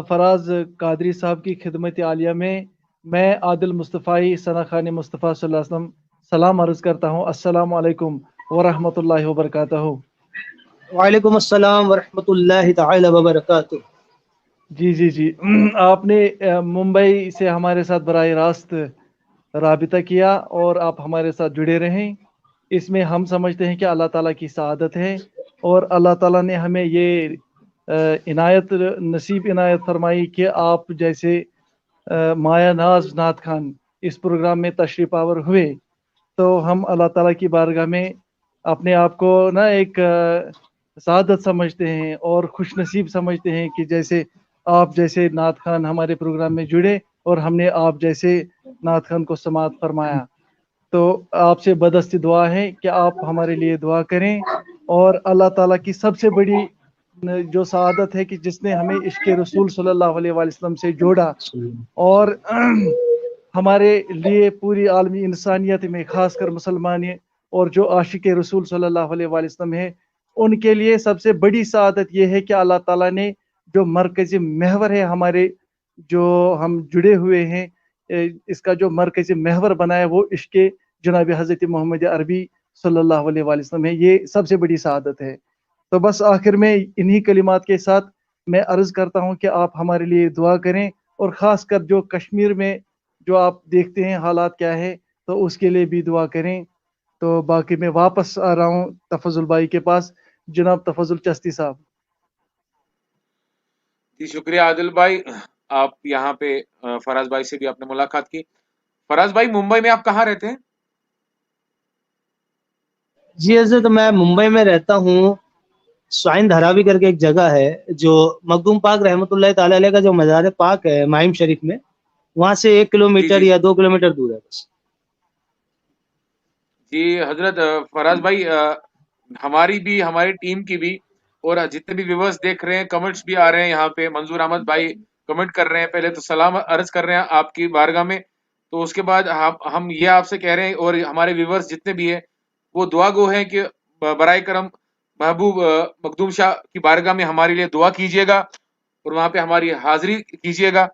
فراز قادری صاحب کی خدمت عالیہ میں عادل مصطفی ثنا خان مصطفیٰ صلی اللہ علیہ وسلم سلام عرض کرتا ہوں. السلام علیکم ورحمۃ اللہ وبرکاتہ. وعلیکم السلام ورحمۃ اللہ تعالی وبرکاتہ. جی آپ نے ممبئی سے ہمارے ساتھ براہ راست رابطہ کیا اور آپ ہمارے ساتھ جڑے رہیں. اس میں ہم سمجھتے ہیں کہ اللہ تعالیٰ کی سعادت ہے اور اللہ تعالیٰ نے ہمیں یہ نصیب عنایت فرمائی کہ آپ جیسے مایا ناز نعت خان اس پروگرام میں تشریف آور ہوئے. تو ہم اللہ تعالیٰ کی بارگاہ میں اپنے آپ کو ایک سعادت سمجھتے ہیں اور خوش نصیب سمجھتے ہیں کہ جیسے آپ جیسے نعت خان ہمارے پروگرام میں جڑے اور ہم نے آپ جیسے نعت خان کو سماعت فرمایا. تو آپ سے بدستی دعا ہے کہ آپ ہمارے لیے دعا کریں اور اللہ تعالیٰ کی سب سے بڑی جو سعادت ہے کہ جس نے ہمیں عشق رسول صلی اللہ علیہ وسلم سے جوڑا اور ہمارے لیے پوری عالمی انسانیت میں خاص کر مسلمان اور جو عاشق رسول صلی اللہ علیہ وسلم ہے ان کے لیے سب سے بڑی سعادت یہ ہے کہ اللہ تعالیٰ نے جو مرکزی محور ہے ہمارے جو ہم جڑے ہوئے ہیں اس کا جو مرکزی محور بنایا وہ عشق جناب حضرت محمد عربی صلی اللہ علیہ وسلم ہے. یہ سب سے بڑی سعادت ہے. تو بس آخر میں انہی کلمات کے ساتھ میں عرض کرتا ہوں کہ آپ ہمارے لیے دعا کریں اور خاص کر جو کشمیر میں جو آپ دیکھتے ہیں حالات کیا ہے تو اس کے لیے بھی دعا کریں. تو باقی میں واپس آ رہا ہوں تفضل بھائی کے پاس. جناب تفضل چشتی صاحب. جی شکریہ عادل بھائی. آپ یہاں پہ فراز بھائی سے بھی آپ نے ملاقات کی. فراز بھائی ممبئی میں آپ کہاں رہتے ہیں؟ جی حضرت میں ممبئی میں رہتا ہوں. شاہین دھراوی کر کے ایک جگہ ہے جو مخدوم پاک رحمۃ اللہ تعالی علیہ کا جو مزار پاک ہے مہم شریف میں، وہاں سے 1 کلومیٹر یا 2 کلومیٹر دور ہے بس. جی حضرت فراز بھائی ہماری ٹیم کی بھی اور جتنے بھی ویورز دیکھ رہے ہیں کمنٹس بھی آ رہے ہیں یہاں پہ. منظور احمد بھائی کمنٹ کر رہے ہیں. پہلے تو سلام عرض کر رہے ہیں آپ کی بارگاہ میں. تو اس کے بعد ہم یہ آپ سے کہہ رہے ہیں اور ہمارے ویورز جتنے بھی ہیں وہ دعا گو ہیں کہ برائے کرم محبوب مخدوم شاہ کی بارگاہ میں ہمارے لیے دعا کیجیے گا اور وہاں پہ ہماری حاضری کیجیے گا.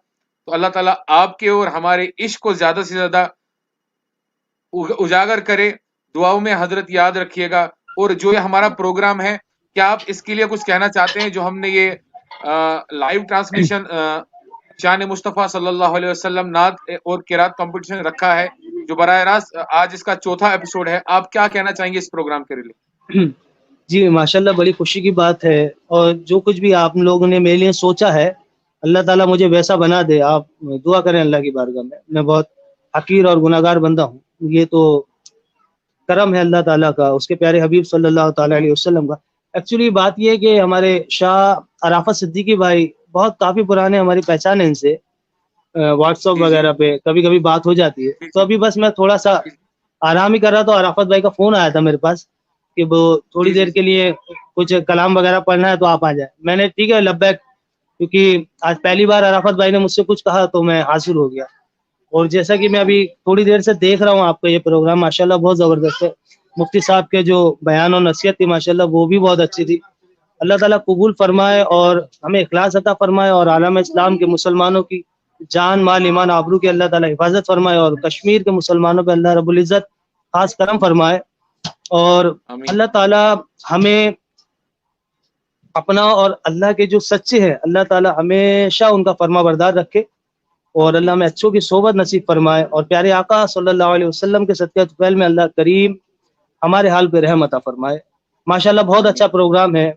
تو اللہ تعالیٰ آپ کے اور ہمارے عشق کو زیادہ سے زیادہ اجاگر کرے. دعاؤں میں حضرت یاد رکھیے گا. اور جو یہ ہمارا پروگرام ہے کیا آپ اس کے لیے کچھ کہنا چاہتے ہیں؟ جو ہم نے یہ لائیو ٹرانسمیشن شان مصطفیٰ صلی اللہ علیہ وسلم نعت اور قرات کمپٹیشن رکھا ہے جو براہ راست آج اس کا 4تھا ایپیسوڈ ہے، آپ کیا کہنا چاہیں گے اس پروگرام کے لیے؟ جی ماشاءاللہ بڑی خوشی کی بات ہے اور جو کچھ بھی آپ لوگوں نے میرے لیے سوچا ہے اللہ تعالیٰ مجھے ویسا بنا دے. آپ دعا کریں اللہ کی بارگاہ میں بہت حقیر اور گناہگار بندہ ہوں. یہ تو کرم ہے اللہ تعالیٰ کا، اس کے پیارے حبیب صلی اللہ تعالیٰ علیہ وسلم کا. ایکچولی بات یہ ہے کہ ہمارے شاہ عرافت صدیقی بھائی بہت کافی پرانے ہماری پہچان ہے ان سے، واٹس ایپ وغیرہ پہ کبھی کبھی بات ہو جاتی ہے. تو ابھی بس میں تھوڑا سا آرام ہی کر رہا تھا. عرافت بھائی کا فون آیا تھا میرے پاس کہ وہ تھوڑی دیر کے لیے کچھ کلام وغیرہ پڑھنا ہے تو آپ آ جائیں. میں نے ٹھیک ہے لبیک، کیونکہ آج پہلی بار عرافت بھائی نے مجھ سے کچھ کہا تو میں حاضر ہو گیا. اور جیسا کہ میں ابھی تھوڑی دیر سے دیکھ رہا ہوں آپ کا یہ پروگرام ماشاءاللہ بہت زبردست ہے. مفتی صاحب کے جو بیان اور نصیحت تھی ماشاءاللہ وہ بھی بہت اچھی تھی. اللہ تعالیٰ قبول فرمائے اور ہمیں اخلاص عطا فرمائے، اور عالم اسلام کے مسلمانوں کی جان مال ایمان آبرو کی اللہ تعالیٰ حفاظت فرمائے، اور کشمیر کے مسلمانوں پہ اللہ رب العزت خاص کرم فرمائے، اور آمین اللہ تعالیٰ ہمیں اپنا اور اللہ کے جو سچے ہیں اللہ تعالیٰ ہمیشہ ان کا فرما بردار رکھے، اور اللہ آمین ہمیں اچھوں کی صحبت نصیب فرمائے، اور پیارے آقا صلی اللہ علیہ وسلم کے صدقہ طفیل میں اللہ کریم ہمارے حال پہ رحم عطا فرمائے۔ ماشاءاللہ بہت آمین اچھا پروگرام ہے،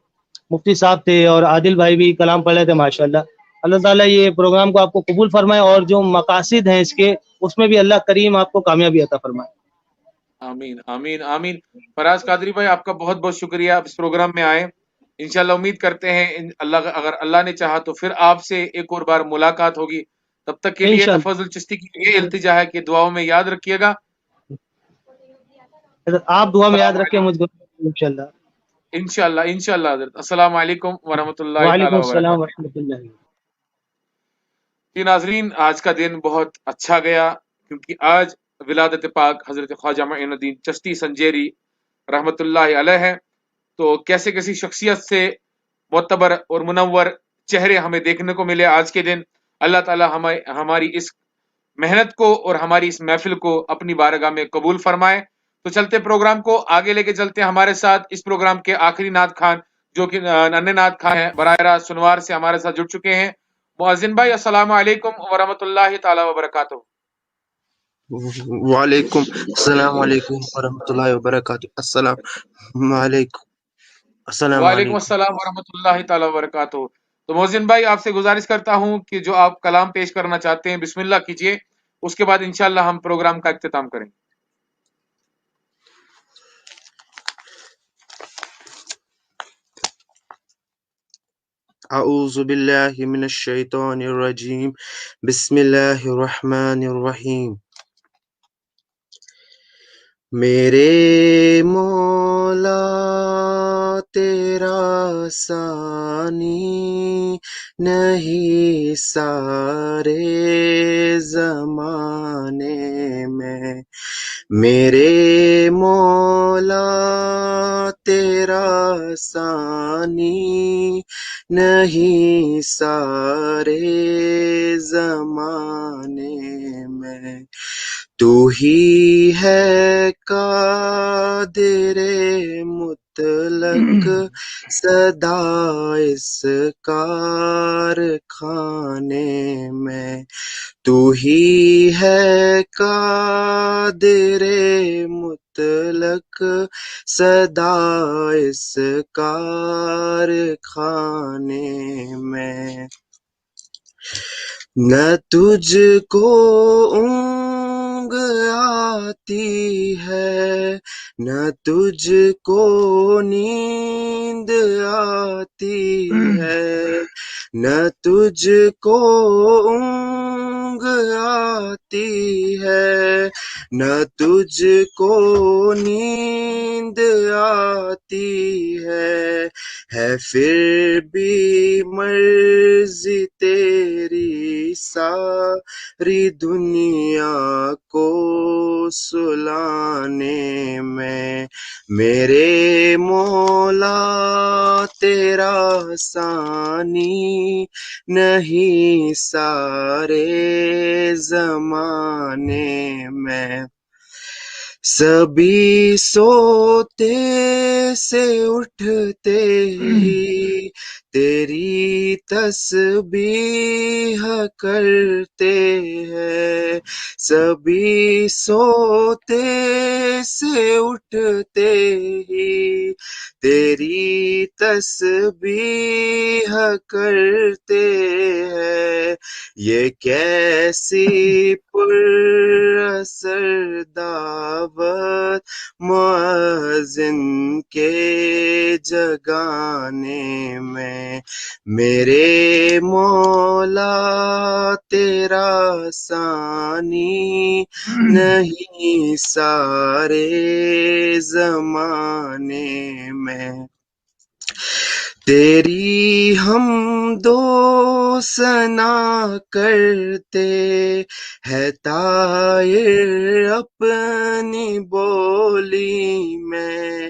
مفتی صاحب تھے اور عادل بھائی بھی کلام پڑھ رہے تھے ماشاءاللہ۔ اللہ تعالیٰ یہ پروگرام کو آپ کو قبول فرمائے، اور جو مقاصد ہیں اس کے اس میں بھی اللہ کریم آپ کو کامیابی عطا فرمائے۔ آمین آمین آمین۔ فراز قادری بھائی آپ کا بہت بہت شکریہ، آپ اس پروگرام میں آئے، انشاءاللہ امید کرتے ہیں اگر اللہ نے چاہا تو پھر آپ سے ایک اور بار ملاقات ہوگی۔ تب تک کے لیے انشاءاللہ تفضل چشتی کی یہ التجا ہے کہ دعاؤں میں یاد رکھیے گا۔ آپ دعا میں یاد السلام رکھیں علیکم، مجھ کو انشاءاللہ۔ انشاءاللہ حضرت، السلام علیکم ورحمۃ اللہ وعلیکم تعالی السلام وبرکاتہ۔ ورحمۃ اللہ۔ جی ناظرین، آج کا دن بہت اچھا گیا، کیونکہ آج ولادت پاک حضرت خواجہ معین الدین چشتی سنجیری رحمۃ اللہ علیہ ہے۔ تو کیسے کیسی شخصیت سے معتبر اور منور چہرے ہمیں دیکھنے کو ملے آج کے دن۔ اللہ تعالی ہماری اس محنت کو اور ہماری اس محفل کو اپنی بارگاہ میں قبول فرمائے۔ تو چلتے پروگرام کو آگے لے کے چلتے ہیں، ہمارے ساتھ اس پروگرام کے آخری نعت خان جو کہ ننھے نعت خان ہیں، براہ راست سنوار سے ہمارے ساتھ جڑ چکے ہیں۔ مؤذن بھائی السلام علیکم ورحمۃ اللہ تعالی وبرکاتہ۔ وعلیکم السلام علیکم ورحمۃ اللہ وبرکاتہ۔ السلام علیکم، السلام وعلیکم علیکم۔ السلام ورحمۃ اللہ تعالی وبرکاتہ۔ تو مؤذن بھائی آپ سے گزارش کرتا ہوں کہ جو آپ کلام پیش کرنا چاہتے ہیں بسم اللہ کیجئے، اس کے بعد انشاءاللہ ہم پروگرام کا اختتام کریں گے۔ اعوذ باللہ من الشیطان الرجیم، بسم اللہ الرحمن الرحیم۔ میرے مولا تیرا ثانی نہیں سارے زمانے میں، میرے مولا تیرا ثانی نہیں سارے زمانے میں، تو ہی ہے قادر مطلق صدا اس کارخانے میں، تو ہی ہے قادر مطلق صدا اس کارخانے میں، نہ تجھ کو اونگ آتی ہے نہ تجھ کو نیند آتی ہے، نہ تجھ کو اونگ آتی ہے نہ تجھ کو نیند آتی ہے پھر بھی مرضی تیری ساری دنیا کو سلانے میں، میرے مولا تیرا ثانی نہیں سارے زمانے میں، سبھی سوتے سے اٹھتے ہی تیری تسبیح کرتے ہیں، سبھی سوتے سے اٹھتے ہی تیری تسبیح کرتے ہیں، یہ کیسی پر اثر دعوت مؤذن کے جگانے میں، میرے مولا تیرا ثانی نہیں سارے زمانے میں، تیری حمد و ثنا کرتے ہے طائر اپنی بولی میں،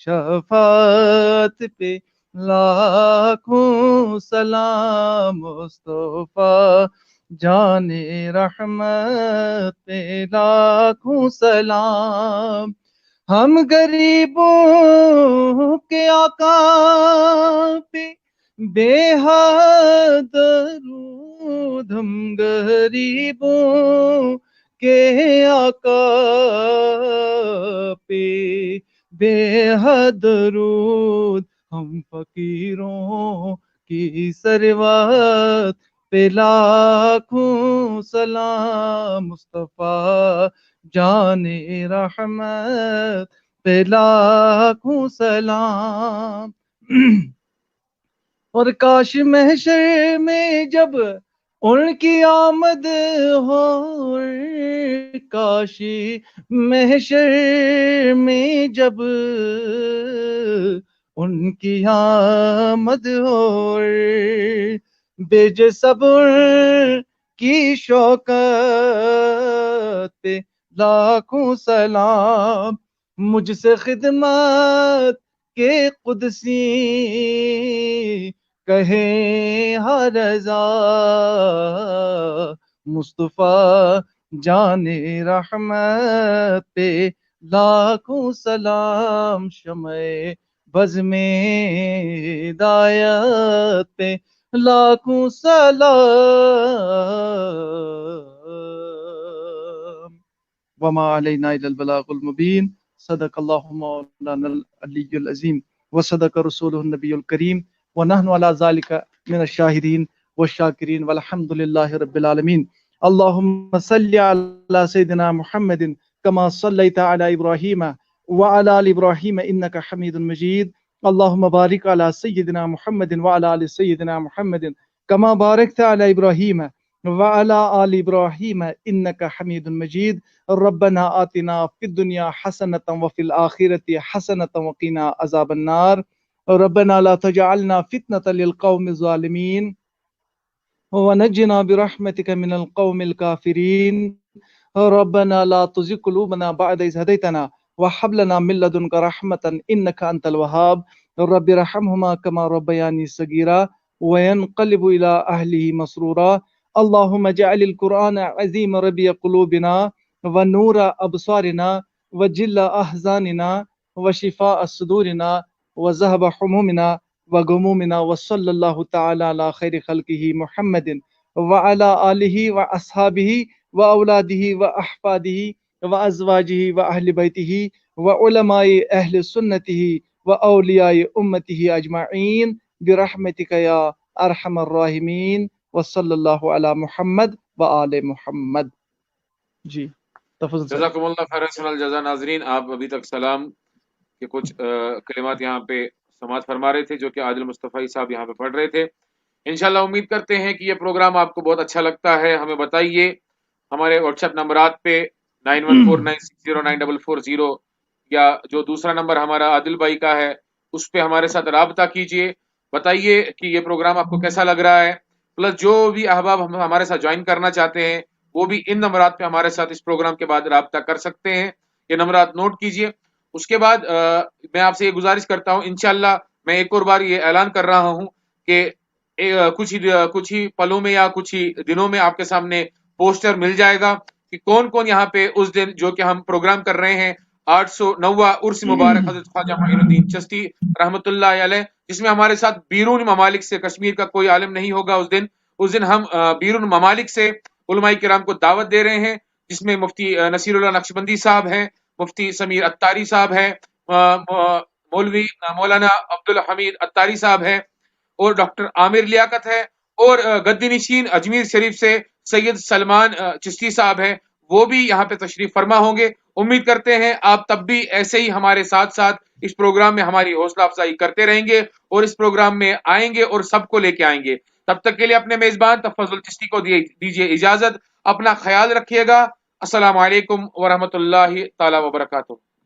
شفاعت پہ لاکھوں سلام مصطفیٰ جان رحمت پہ لاکھوں سلام ہم غریبوں کے آقا پہ بے حد درود ہم غریبوں کے آقا پہ بے حد درود ہم فقیروں کی ثروت پہ لاکھوں سلام مصطفیٰ جان رحمت پہ لاکھوں سلام اور کاش محشر میں جب ان کی آمد ہو کاش محشر میں جب ان کی آمد ہو بیج صبر کی شوکت پہ لاکھوں سلام مجھ سے خدمت کے قدسی کہیں ہر رضا مصطفیٰ جان رحمت پہ لاکھوں سلام شمع بز میں ہدایت پہ لاکھوں سلام وما علینا الا البلاغ المبین صدق اللہ مولانا العلی العظیم وصدق رسولہ النبی الکریم ونحن على ذلك من الشاہدین والشاکرین والحمد للہ رب العالمین اللہم صلی علی سیدنا محمد کما صلیت علی ابراہیم وعلى آل ابراہیم انک حمید مجید اللہم بارک علی سیدنا محمد وعلى آل سیدنا محمد کما بارکت علی ابراہیم وعلى آل ابراہیم انک حمید مجید ربنا آتنا فی الدنیا حسنۃ وفی الآخرۃ حسنۃ وقنا عذاب النار ربنا لا تجعلنا فتنة للقوم الظالمين ونجنا برحمتك من القوم الكافرين ربنا لا تزغ قلوبنا بعد إذ هديتنا وهب لنا من لدنك رحمة إنك أنت الوهاب رب ارحمهما كما ربياني صغيرا وينقلب إلى أهله مسرورا اللهم اجعل القرآن عظيم ربيع قلوبنا ونور أبصارنا وجل أحزاننا وشفاء صدورنا وذهب حمومنا وغمومنا وصلى الله تعالى على خير خلقه محمد وعلى آله وأصحابه وأولاده وأحفاده وأزواجه وأهل بيته وعلماء أهل سنته وأولياء أمته أجمعين برحمتك يا أرحم الراحمين وصلى الله على محمد وآل محمد جی تفضل جزاکم اللہ خیر حسن الجزا. ناظرین آپ ابھی تک سلام کہ کچھ کلمات یہاں پہ سماعت فرما رہے تھے جو کہ عادل مصطفی صاحب یہاں پہ پڑھ رہے تھے. انشاءاللہ امید کرتے ہیں کہ یہ پروگرام آپ کو بہت اچھا لگتا ہے. ہمیں بتائیے ہمارے واٹس ایپ نمبرات پہ 9149609440 یا جو دوسرا نمبر ہمارا عادل بھائی کا ہے اس پہ ہمارے ساتھ رابطہ کیجئے. بتائیے کہ یہ پروگرام آپ کو کیسا لگ رہا ہے. پلس جو بھی احباب ہمارے ساتھ جوائن کرنا چاہتے ہیں وہ بھی ان نمبرات پہ ہمارے ساتھ اس پروگرام کے بعد رابطہ کر سکتے ہیں. یہ نمبرات نوٹ کیجئے. اس کے بعد میں آپ سے یہ گزارش کرتا ہوں انشاءاللہ میں ایک اور بار یہ اعلان کر رہا ہوں کہ کچھ ہی پلوں میں یا کچھ ہی دنوں میں آپ کے سامنے پوسٹر مل جائے گا کہ کون کون یہاں پہ اس دن جو کہ ہم پروگرام کر رہے ہیں 809واں عرس مبارک حضرت خواجہ معین الدین چشتی رحمۃ اللہ علیہ، جس میں ہمارے ساتھ بیرون ممالک سے کشمیر کا کوئی عالم نہیں ہوگا. اس دن ہم بیرون ممالک سے علماء کرام کو دعوت دے رہے ہیں، جس میں مفتی نصیر اللہ نقشبندی صاحب ہیں، مفتی سمیر اتاری صاحب ہیں، مولوی مولانا عبدالحمید اتاری صاحب ہیں اور ڈاکٹر عامر لیاقت ہے، اور گدی نشین اجمیر شریف سے سید سلمان چشتی صاحب ہیں، وہ بھی یہاں پہ تشریف فرما ہوں گے. امید کرتے ہیں آپ تب بھی ایسے ہی ہمارے ساتھ ساتھ اس پروگرام میں ہماری حوصلہ افزائی کرتے رہیں گے اور اس پروگرام میں آئیں گے اور سب کو لے کے آئیں گے. تب تک کے لیے اپنے میزبان تفضل چشتی کو دیجیے اجازت. اپنا خیال رکھیے گا. السلام علیکم ورحمۃ اللہ تعالی وبرکاتہ.